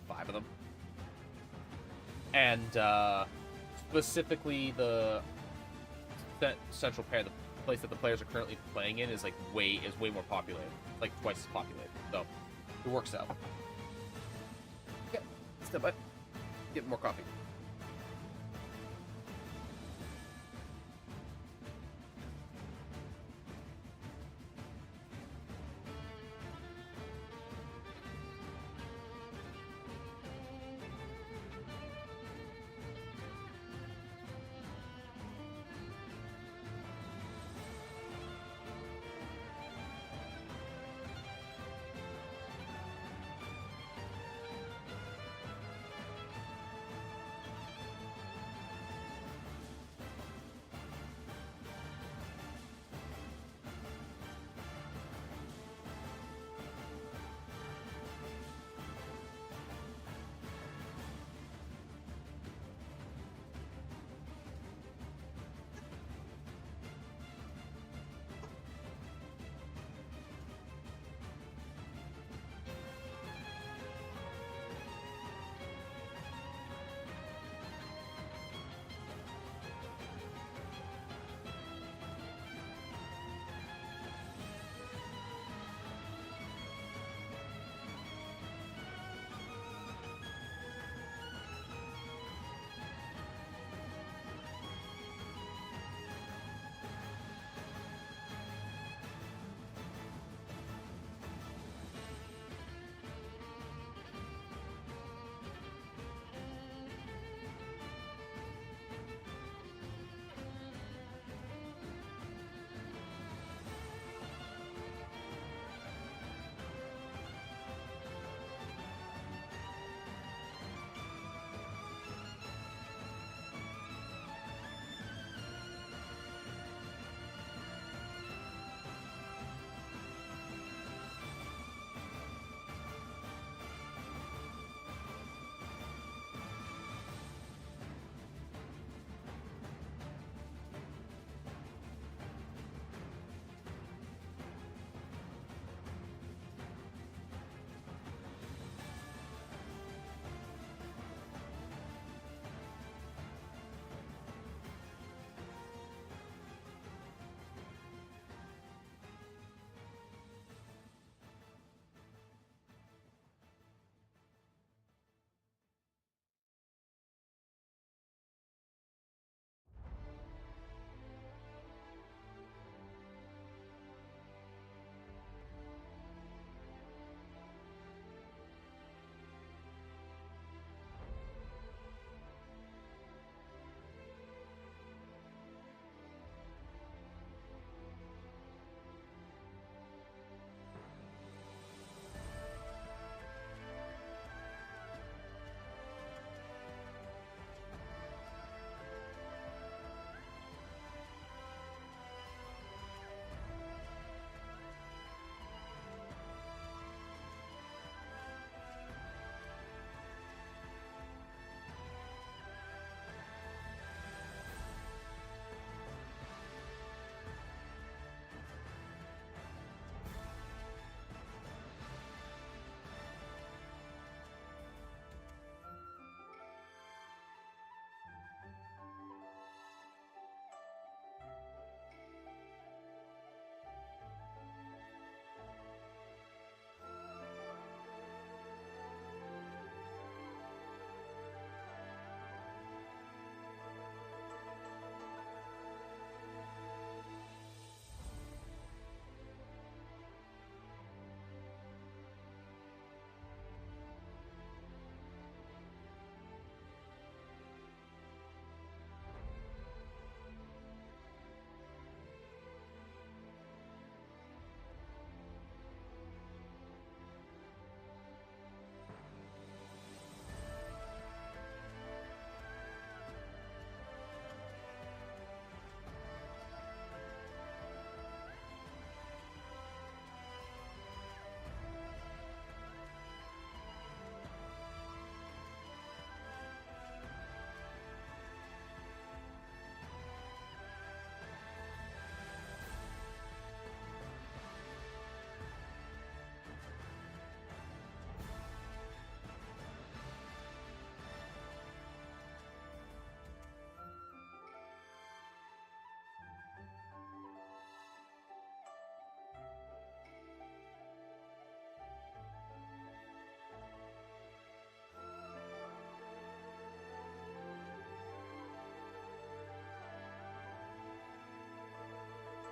5 of them. And specifically the central pair, the place that the players are currently playing in, is way more populated, like twice as populated. So it works out. Okay, step by. Get more coffee.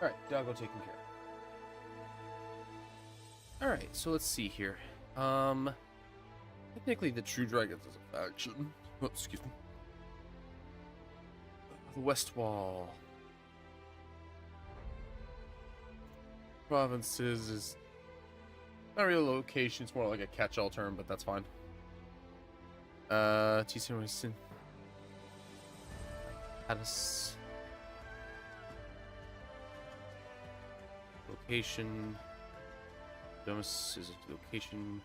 All right, doggo taken care of. All right, so let's see here. Technically, the True Dragons is a faction. Oh, excuse me. The West Wall. Provinces is not really a location, it's more like a catch-all term, but that's fine. T-Sin Addis. Location. Domus is a location.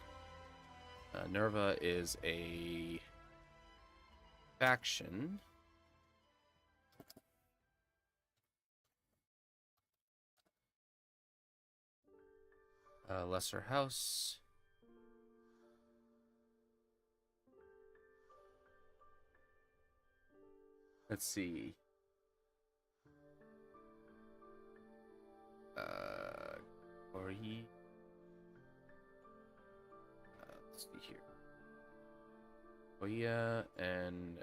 Nerva is a faction. Lesser House. Let's see. Ori. Let's see here. Oya and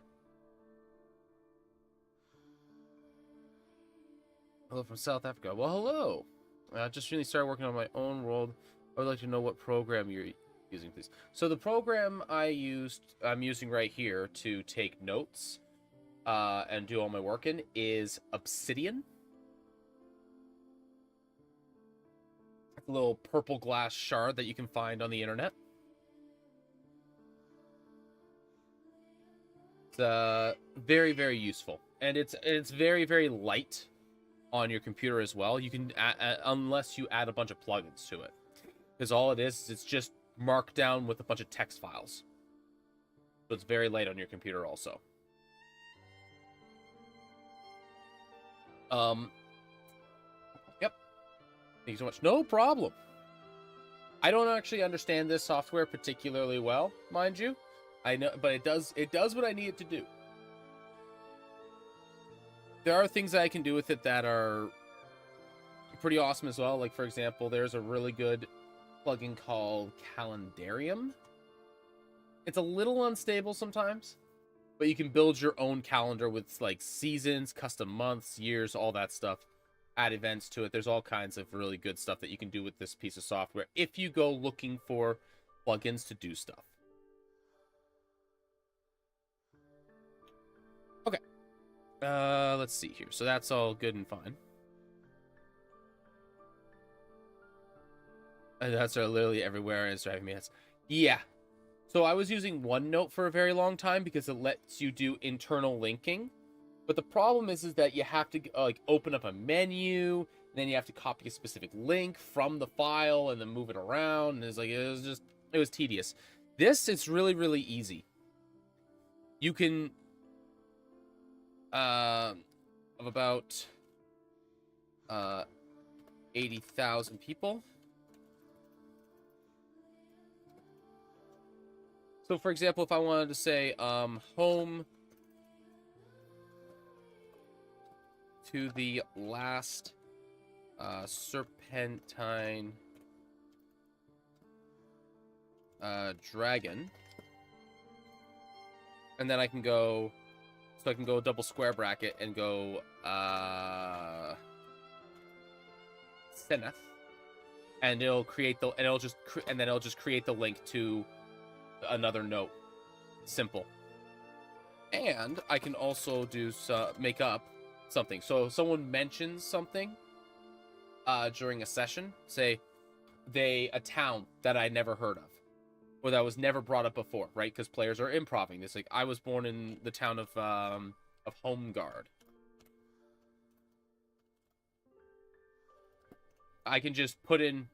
hello from South Africa. Well, hello. I just really started working on my own world. I would like to know what program you're using, please. So the program I'm using right here to take notes and do all my work in is Obsidian. A little purple glass shard that you can find on the internet. It's very, very useful, and it's very, very light on your computer as well. You can unless you add a bunch of plugins to it, because all it is it's just markdown with a bunch of text files. So it's very light on your computer also. Yep. Thank you so much. No problem. I don't actually understand this software particularly well, mind you. I know, but it does what I need it to do. There are things that I can do with it that are pretty awesome as well. Like, for example, there's a really good plugin called Calendarium. It's a little unstable sometimes, but you can build your own calendar with like seasons, custom months, years, all that stuff. Add events to it. There's all kinds of really good stuff that you can do with this piece of software if you go looking for plugins to do stuff. Okay. Let's see here. So that's all good and fine. And that's literally everywhere. It's driving me nuts. Yeah. So I was using OneNote for a very long time because it lets you do internal linking. But the problem is that you have to like open up a menu, and then you have to copy a specific link from the file and then move it around. And it was tedious. This is really, really easy. You can of about 80,000 people. So, for example, if I wanted to say home to the last serpentine dragon, and then I can go, so I can go double square bracket and go Seneth, and it'll create the, and it'll just, and then it'll just create the link to another note. Simple. And I can also do make up something. So if someone mentions something during a session, say a town that I never heard of, or that was never brought up before, right? Because players are improvising this. Like, I was born in the town of Homeguard. I can just put in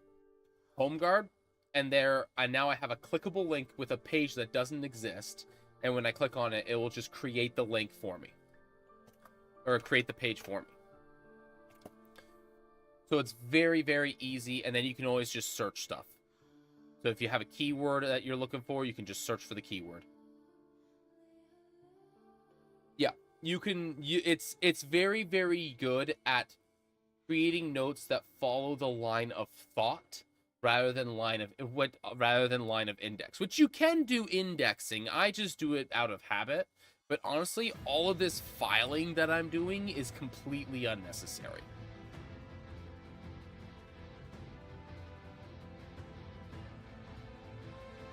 Homeguard, and now I have a clickable link with a page that doesn't exist, and when I click on it, it will just create the link for me, or create the page for me. So it's very, very easy, and then you can always just search stuff. So if you have a keyword that you're looking for, you can just search for the keyword. Yeah, you can. It's very, very good at creating notes that follow the line of thought rather than line of index, which you can do indexing. I just do it out of habit. But honestly, all of this filing that I'm doing is completely unnecessary.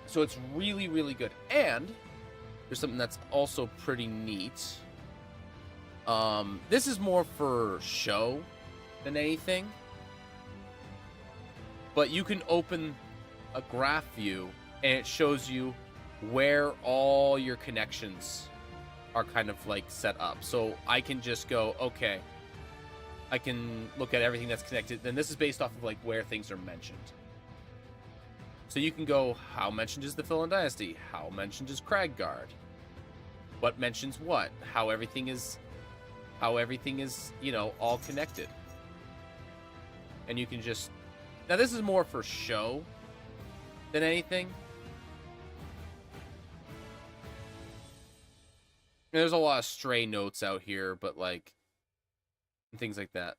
So it's really, really good. And there's something that's also pretty neat. This is more for show than anything. But you can open a graph view and it shows you where all your connections are kind of like set up. So I can just go, okay, I can look at everything that's connected. Then this is based off of like where things are mentioned. So you can go, how mentioned is the Philin Dynasty? How mentioned is Cragguard? What mentions what? How everything is, you know, all connected. And you can just, now this is more for show than anything. There's a lot of stray notes out here, but like, things like that.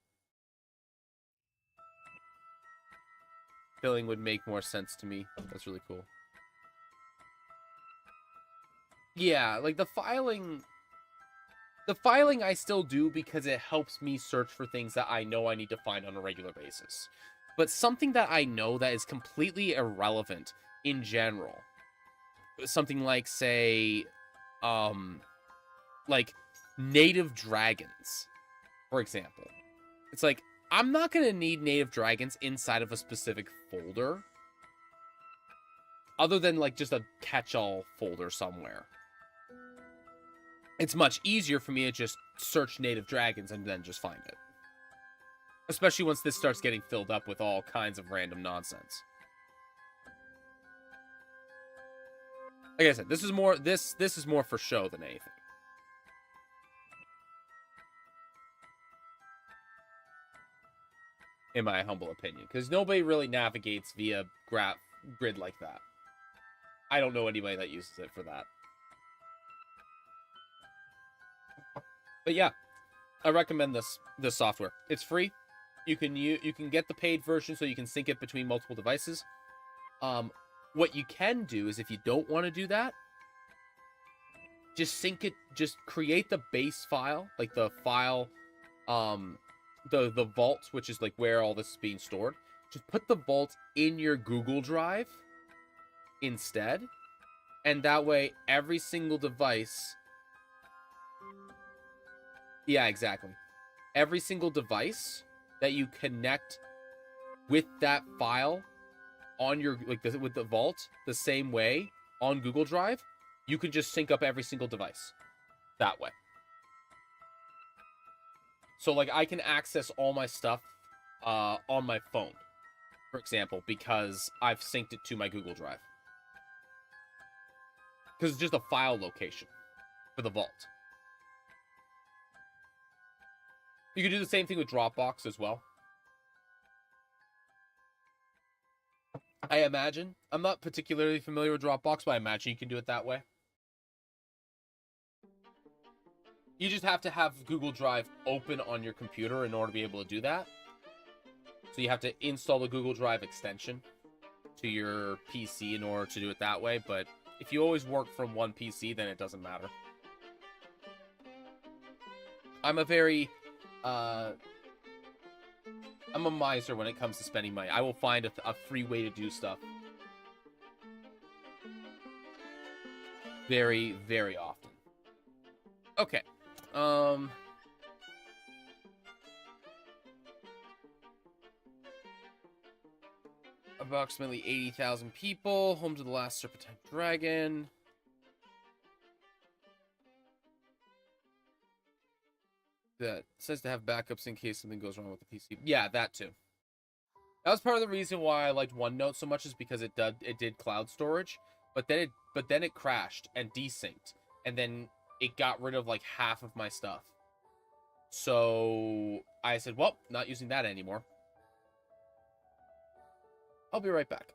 Filling would make more sense to me. That's really cool. Yeah, like the filing I still do because it helps me search for things that I know I need to find on a regular basis. But something that I know that is completely irrelevant in general, something like, say, like native dragons, for example. It's like, I'm not going to need native dragons inside of a specific folder, other than like just a catch-all folder somewhere. It's much easier for me to just search native dragons and then just find it. Especially once this starts getting filled up with all kinds of random nonsense. Like I said, this is more for show than anything. In my humble opinion, because nobody really navigates via grid like that. I don't know anybody that uses it for that. But yeah, I recommend this software. It's free. You can get the paid version so you can sync it between multiple devices. What you can do is, if you don't want to do that, just sync it. Just create the base file, like the file, the vault, which is like where all this is being stored. Just put the vault in your Google Drive instead, and that way every single device, yeah, exactly, every single device that you connect with that file on your, like, with the vault the same way on Google Drive, you can just sync up every single device that way. So like I can access all my stuff on my phone, for example, because I've synced it to my Google Drive. Because it's just a file location for the vault. You can do the same thing with Dropbox as well. I imagine. I'm not particularly familiar with Dropbox, but I imagine you can do it that way. You just have to have Google Drive open on your computer in order to be able to do that. So you have to install the Google Drive extension to your PC in order to do it that way. But if you always work from one PC, then it doesn't matter. I'm a very... I'm a miser when it comes to spending money. I will find a free way to do stuff. Very, very often. Okay. Approximately 80,000 people. Home to the last Serpentine Dragon. That says to have backups in case something goes wrong with the PC. Yeah, that too. That was part of the reason why I liked OneNote so much, is because it did cloud storage, but then it crashed and desynced, and then it got rid of like half of my stuff. So I said, well, not using that anymore. I'll be right back.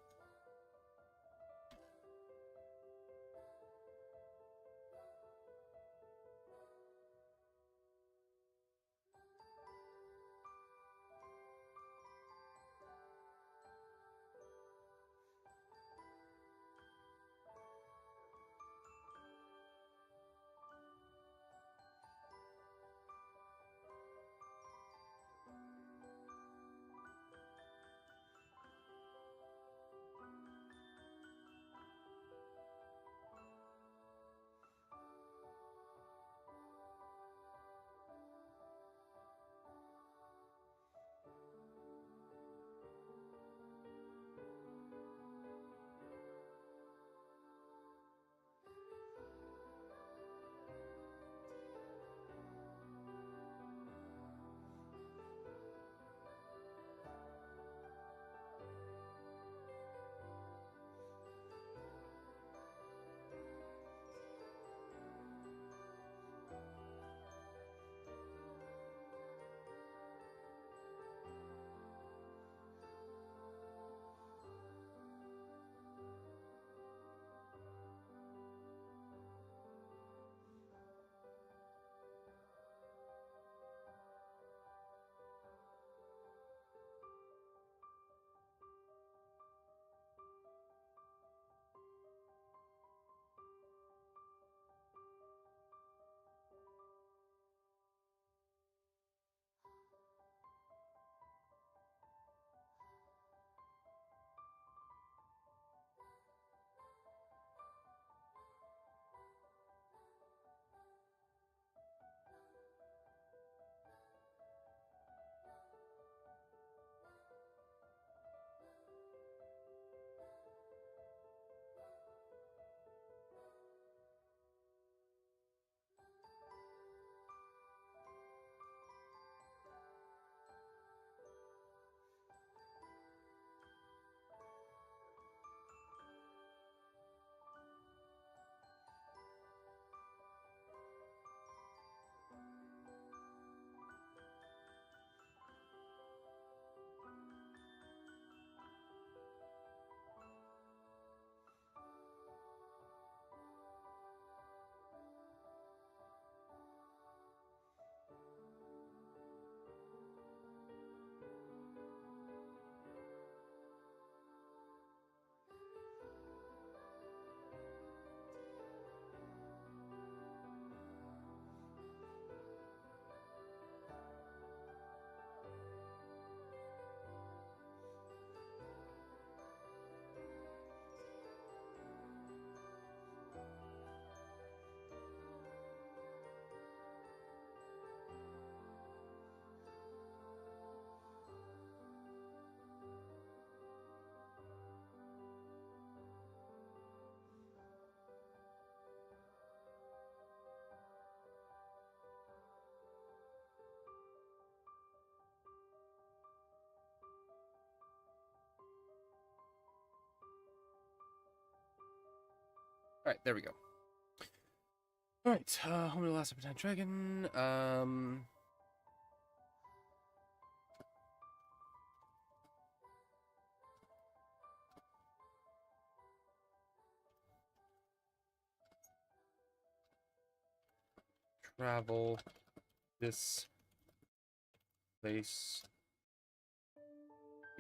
All right, there we go. All right, Homebrew Last Appetite Dragon. Travel this place.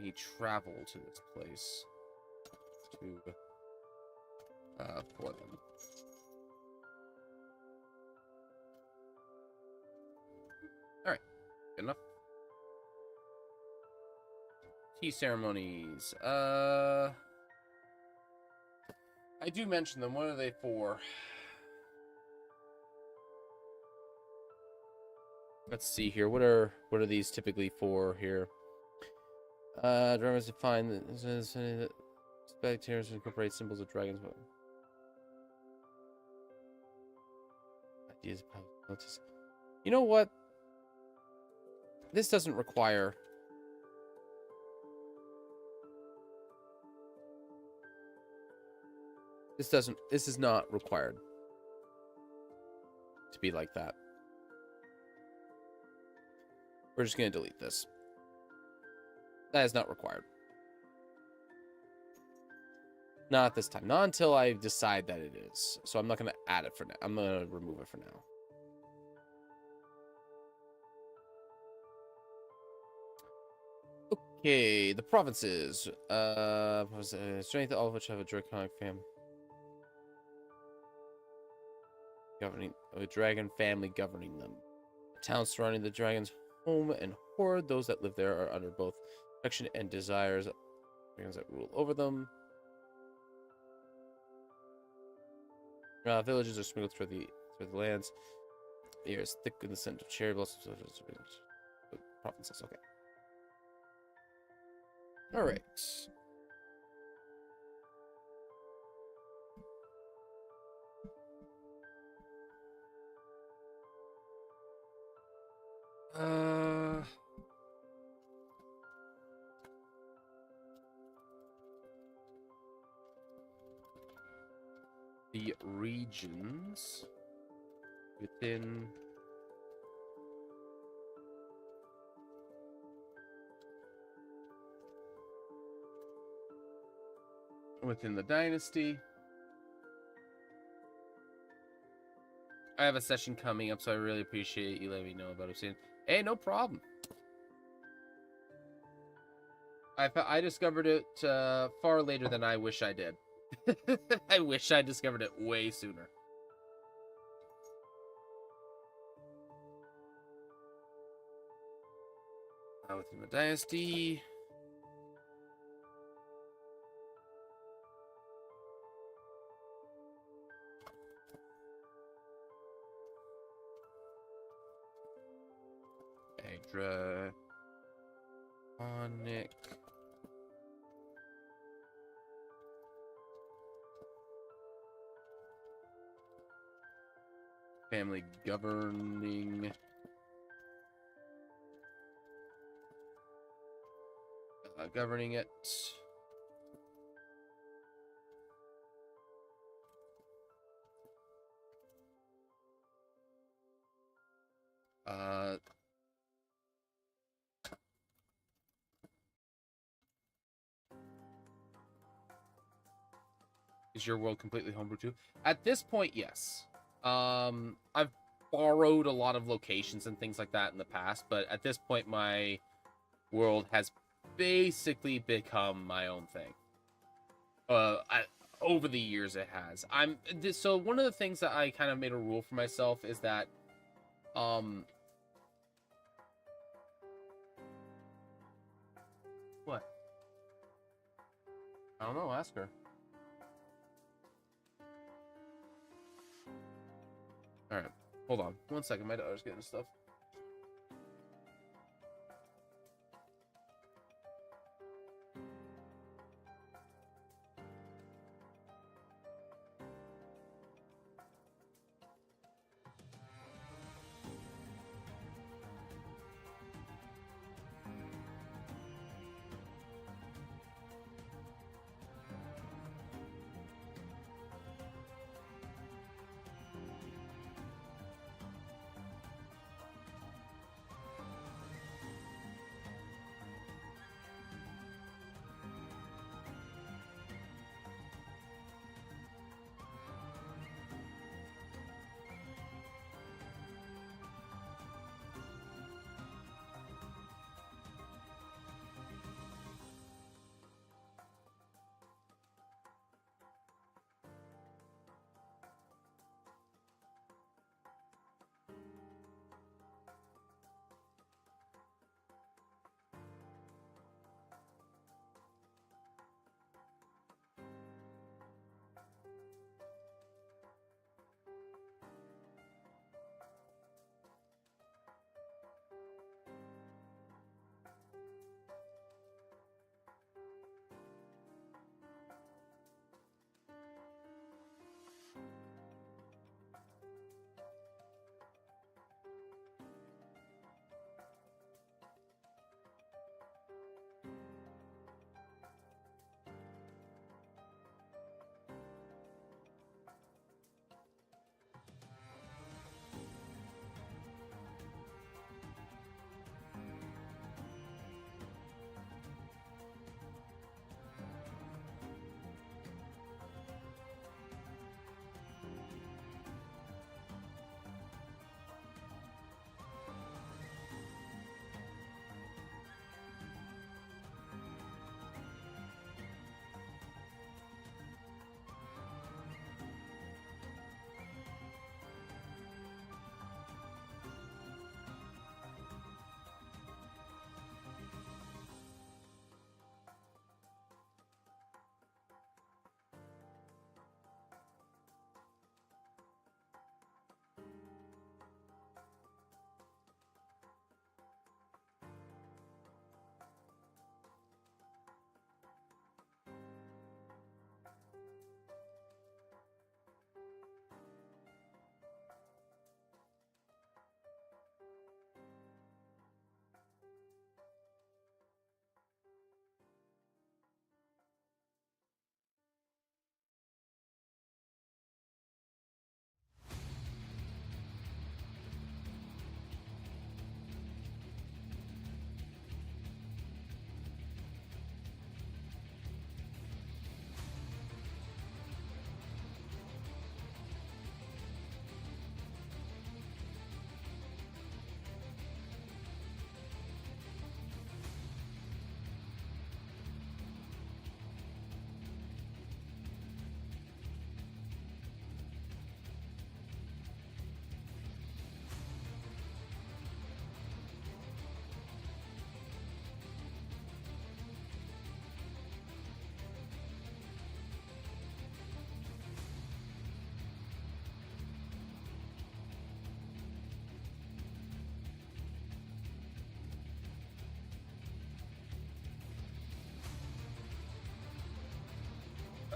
We travel to this place to for them. All right, good enough. Tea ceremonies. I do mention them. What are they for? Let's see here. What are these typically for here? Drivers define the spectators incorporate symbols of dragons. Ideas about notice. You know what? This doesn't require. This is not required to be like that. We're just going to delete this. That is not required. Not this time. Not until I decide that it is. So I'm not going to add it for now. I'm going to remove it for now. Okay, the provinces. Strength, all of which have a draconic family. Governing a dragon family governing them. The towns surrounding the dragon's home and horde. Those that live there are under both affection and desires. Dragons that rule over them. Villages are sprinkled through the lands. The air is thick in the scent of cherry blossoms. Provinces, okay. All right. The regions within the dynasty. I have a session coming up, so I really appreciate you letting me know about Obsidian. Hey, no problem. I discovered it far later than I wish I did. I wish I discovered it way sooner. Within the dynasty. Draconic. Family governing. Governing it. Is your world completely homebrew too? At this point, yes. I've borrowed a lot of locations and things like that in the past, but at this point, my world has basically become my own thing. Over the years, it has. So one of the things that I kind of made a rule for myself is that, what? I don't know. Ask her. All right, hold on 1 second. My daughter's getting stuff.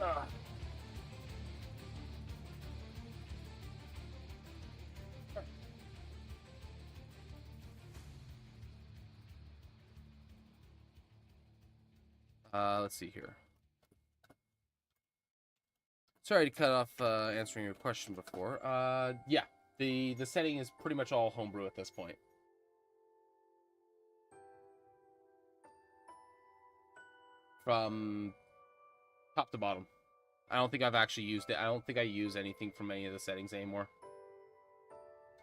Ah. Let's see here. Sorry to cut off answering your question before. Yeah, the setting is pretty much all homebrew at this point. From top to bottom. I don't think I've actually used it. I don't think I use anything from any of the settings anymore.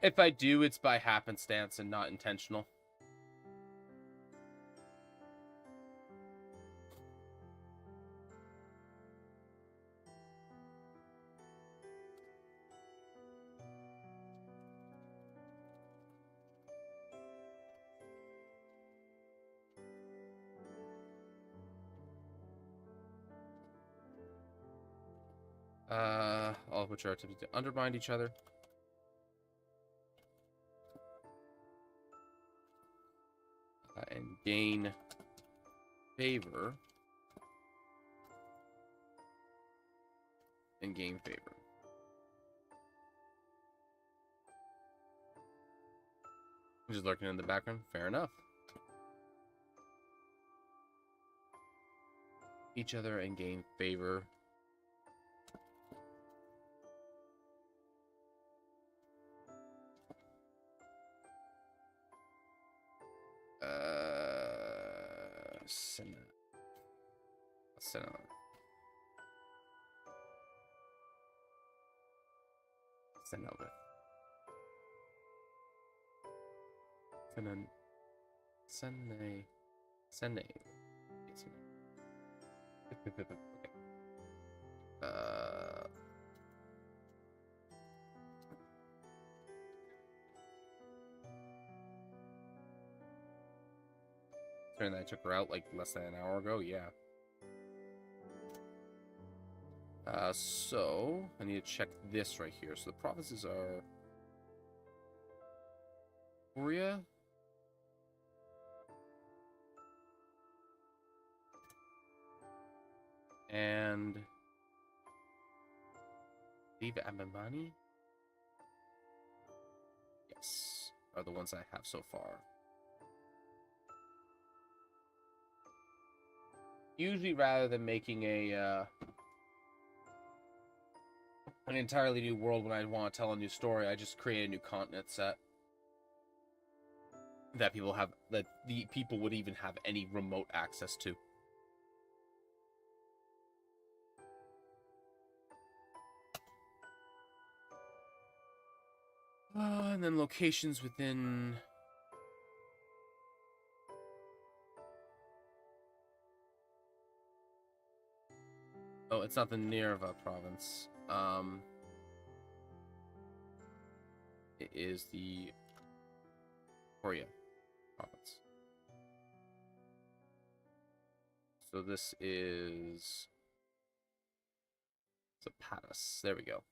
If I do, it's by happenstance and not intentional. All of which are attempting to undermine each other. And gain favor. And gain favor. Just lurking in the background. Fair enough. Each other and gain favor. Senate. Okay. Turn that I took her out like less than an hour ago, yeah. So I need to check this right here. So the provinces are Korea, and Viva Amamani. Yes, are the ones I have so far. Usually, rather than making an entirely new world when I want to tell a new story, I just create a new continent set that the people would even have any remote access to. And then locations within. Oh, it's not the Nerva province. It is the Korea province. So this is Zapatas. There we go.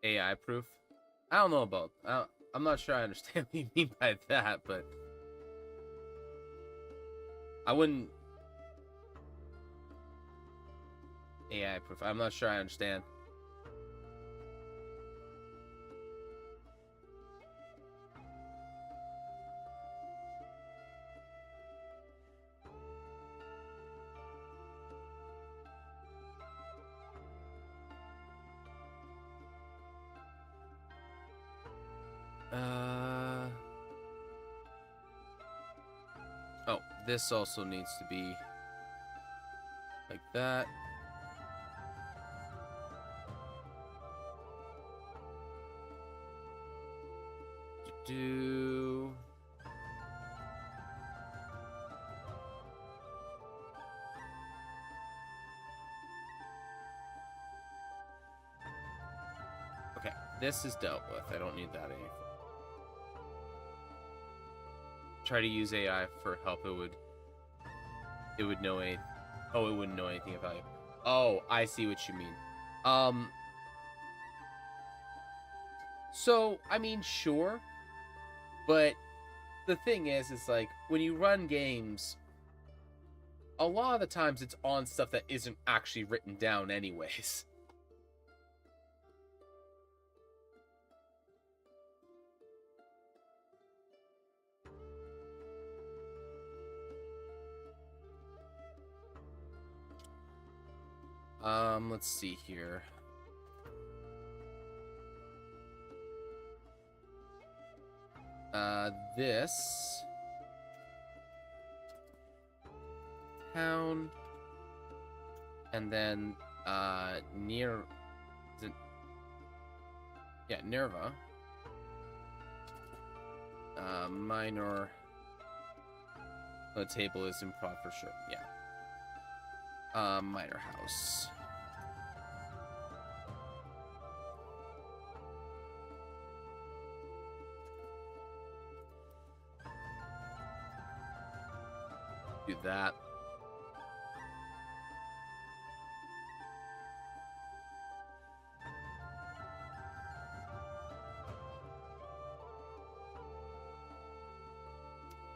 AI proof? I don't know about. I'm not sure I understand what you mean by that, but I wouldn't. AI proof. I'm not sure I understand. Oh, this also needs to be like that. Do okay, this is dealt with. I don't need that anymore. Try to use AI for help. It would know a. Oh, it wouldn't know anything about you. Oh, I see what you mean. So I mean, sure, but the thing is like when you run games, a lot of the times it's on stuff that isn't actually written down anyways. Let's see here. This town, and then near, is it, yeah, Nerva. Minor. The table is improv for sure. Yeah. Minor house. Do that.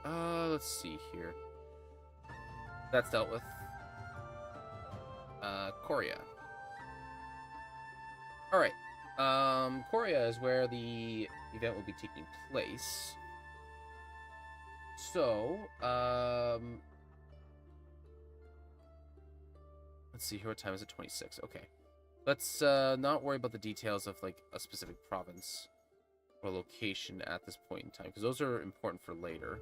Let's see here. That's dealt with. Korea. Alright. Korea is where the event will be taking place. So, let's see here. What time is it? 26. Okay. Let's not worry about the details of like a specific province or location at this point in time, because those are important for later.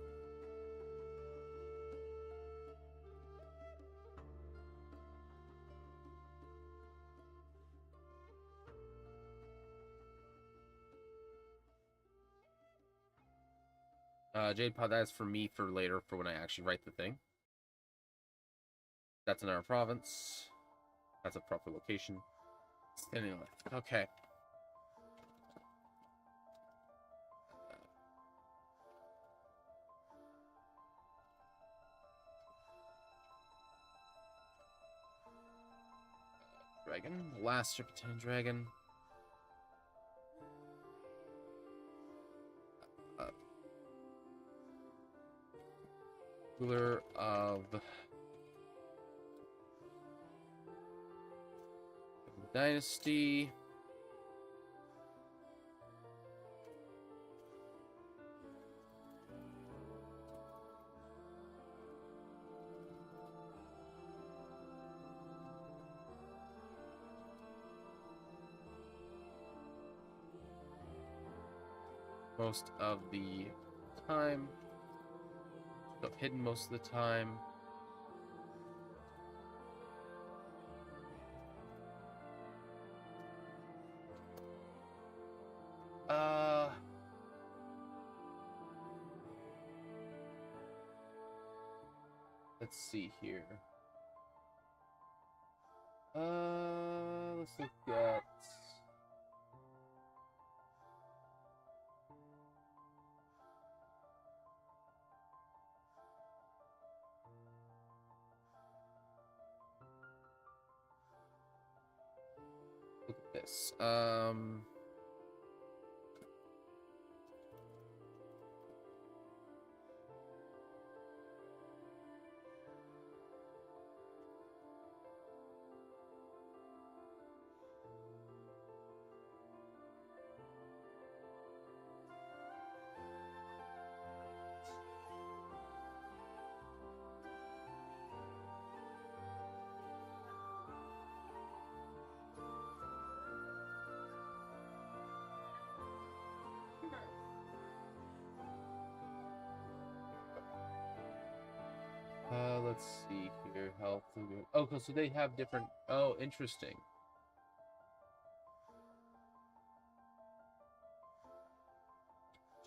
Jade Pod, that's for me for later, for when I actually write the thing. That's in our province. That's a proper location. Anyway, okay. Dragon, the last Serpentine Dragon. Ruler of Dynasty. Most of the time. Stuff hidden most of the time. Let's see here. Let's look at this. Let's see here. Health. Oh, so they have different. Oh, interesting.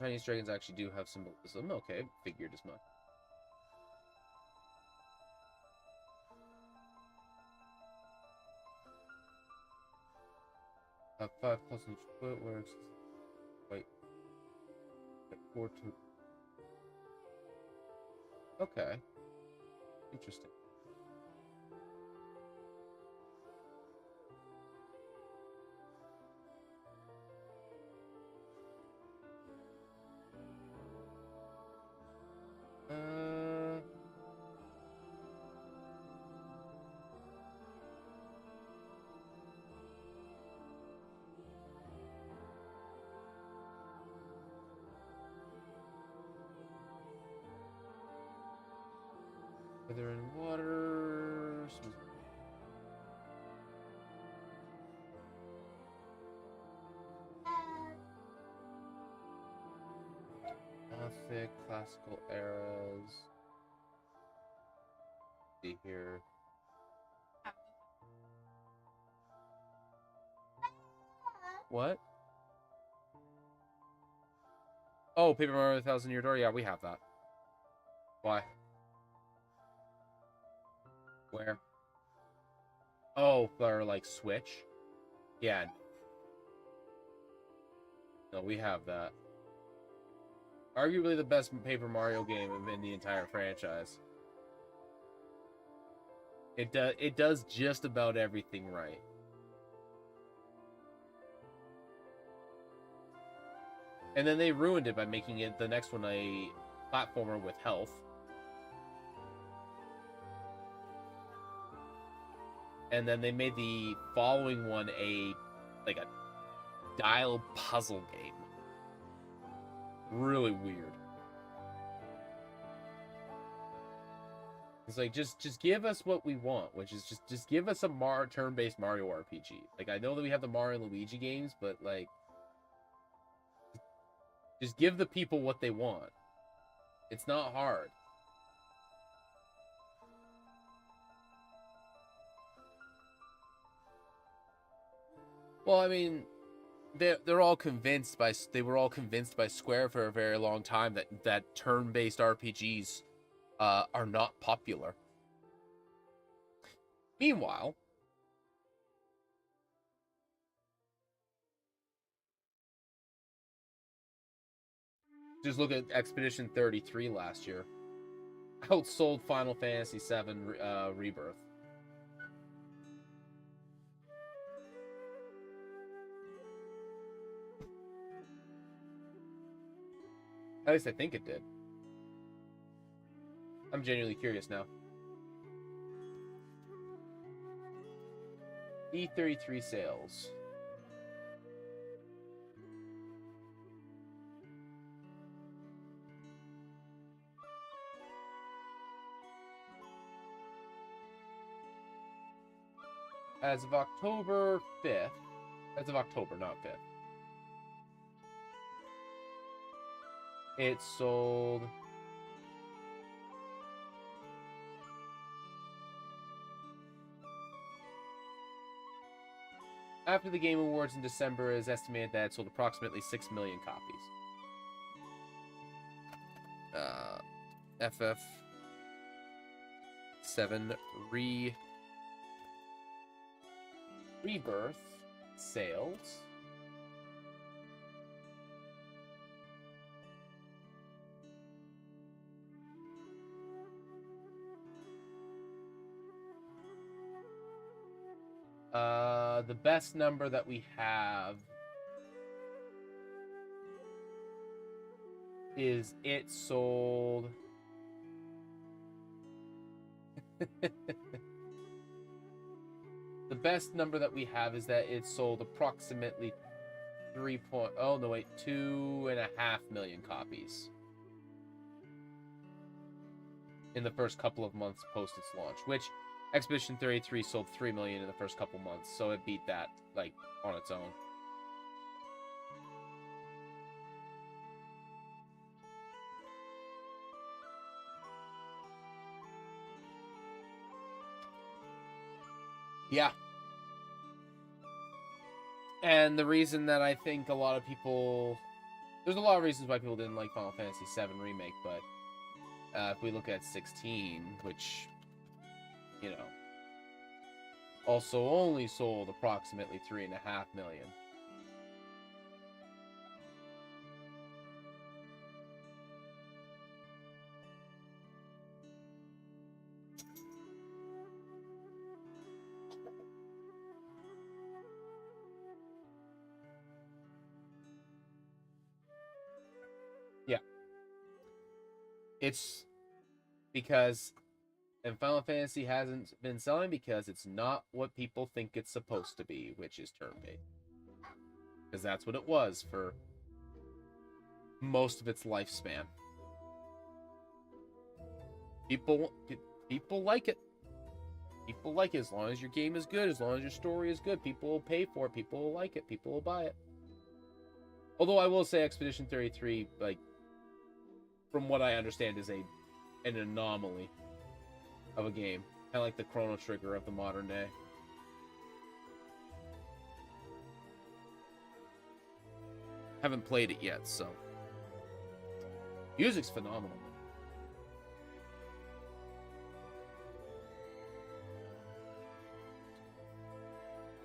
Chinese dragons actually do have symbolism. Okay, figured as much. Have 5+ inch footwear. Wait. 4 to. Okay. Interesting. Wither in water. Gothic, classical eras. See here. What? Oh, Paper Mario Thousand Year Door? Yeah, we have that. Why? Where? Oh, for like Switch? Yeah. No, we have that. Arguably the best Paper Mario game in the entire franchise. It does just about everything right. And then they ruined it by making it the next one a platformer with health. And then they made the following one a dial puzzle game. Really weird. It's like just give us what we want, which is just give us a turn-based Mario RPG. Like, I know that we have the Mario and Luigi games, but like just give the people what they want. It's not hard. Well, I mean, they're all convinced by Square for a very long time that turn-based RPGs are not popular. Meanwhile, just look at Expedition 33 last year. Outsold Final Fantasy VII Rebirth. At least I think it did. I'm genuinely curious now. E33 sales. As of October 5th. As of October, not 5th. It sold... After the Game Awards in December, it is estimated that it sold approximately 6 million copies. FF7 Rebirth sales. The best number that we have is it sold... The best number that we have is that it sold approximately 2.5 million copies in the first couple of months post its launch, which Expedition 33 sold 3 million in the first couple months, so it beat that, like, on its own. Yeah. And the reason that I think a lot of people... There's a lot of reasons why people didn't like Final Fantasy VII Remake, but if we look at 16, which, you know, also only sold approximately 3.5 million. Yeah. It's because... And Final Fantasy hasn't been selling because it's not what people think it's supposed to be, which is turn-based. Because that's what it was for most of its lifespan. People like it. People like it. As long as your game is good, as long as your story is good, people will pay for it. People will like it. People will buy it. Although I will say Expedition 33, like, from what I understand, is an anomaly of a game. Kind of like the Chrono Trigger of the modern day. Haven't played it yet, so. Music's phenomenal.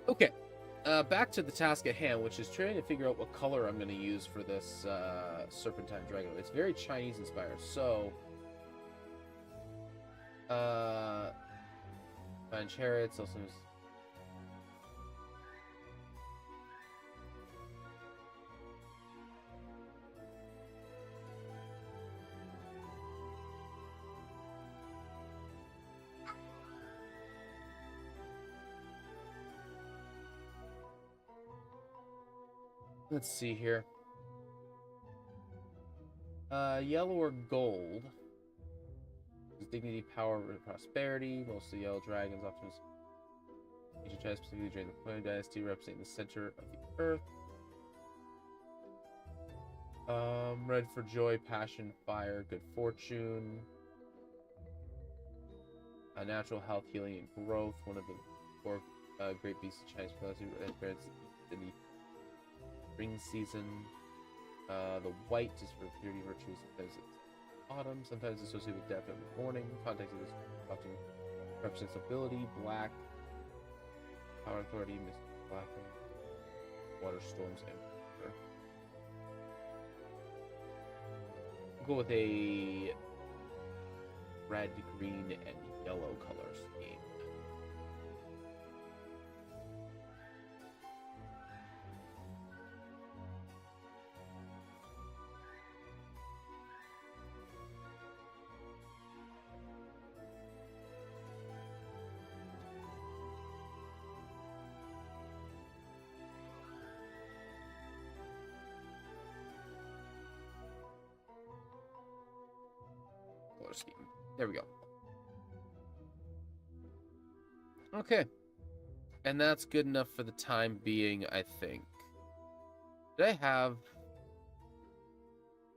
Okay, back to the task at hand, which is trying to figure out what color I'm going to use for this Serpentine Dragon. It's very Chinese inspired, so... Fine Chariots, also... Let's see here. Yellow or gold. Dignity, power, prosperity. Mostly yellow dragons, often ancient China, specifically during the Planet Dynasty, representing the center of the earth. Red for joy, passion, fire, good fortune. Natural health, healing, and growth. One of the four great beasts of Chinese philosophy in the spring season. The white is for purity, virtue. Sometimes it's autumn. Sometimes associated with death and mourning. Context of this often represents ability. Black, power, authority, mystic, black, water, storms, and water. We'll go with a red, green, and yellow color scheme. Scheme. There we go. Okay. And that's good enough for the time being, I think. Did I have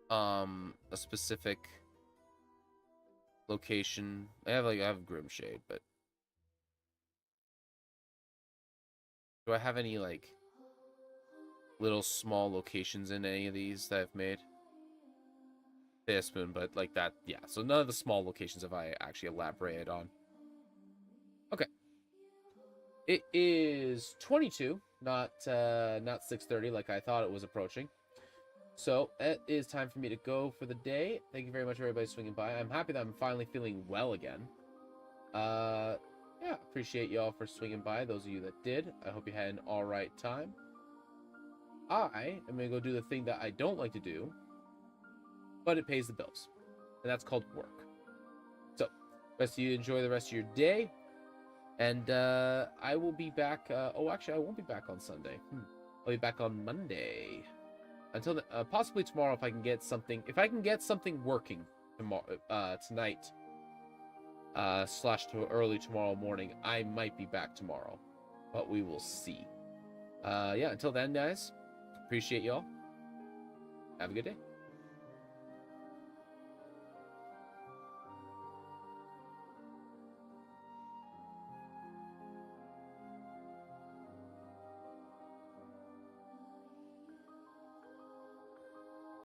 a specific location? I have Grimshade, but do I have any like little small locations in any of these that I've made? Spoon, but like that, yeah. So none of the small locations have I actually elaborated on. Okay. It is 22, not 6:30 like I thought it was approaching. So it is time for me to go for the day. Thank you very much, everybody, swinging by. I'm happy that I'm finally feeling well again. Yeah, appreciate y'all for swinging by. Those of you that did, I hope you had an all right time. I am gonna go do the thing that I don't like to do, but it pays the bills, and that's called work. So, rest of you enjoy the rest of your day, and I will be back. Oh, actually, I won't be back on Sunday. I'll be back on Monday. Until the, possibly tomorrow if I can get something. If I can get something working tomorrow, tonight, slash to early tomorrow morning, I might be back tomorrow, but we will see. Yeah. Until then, guys, appreciate y'all. Have a good day.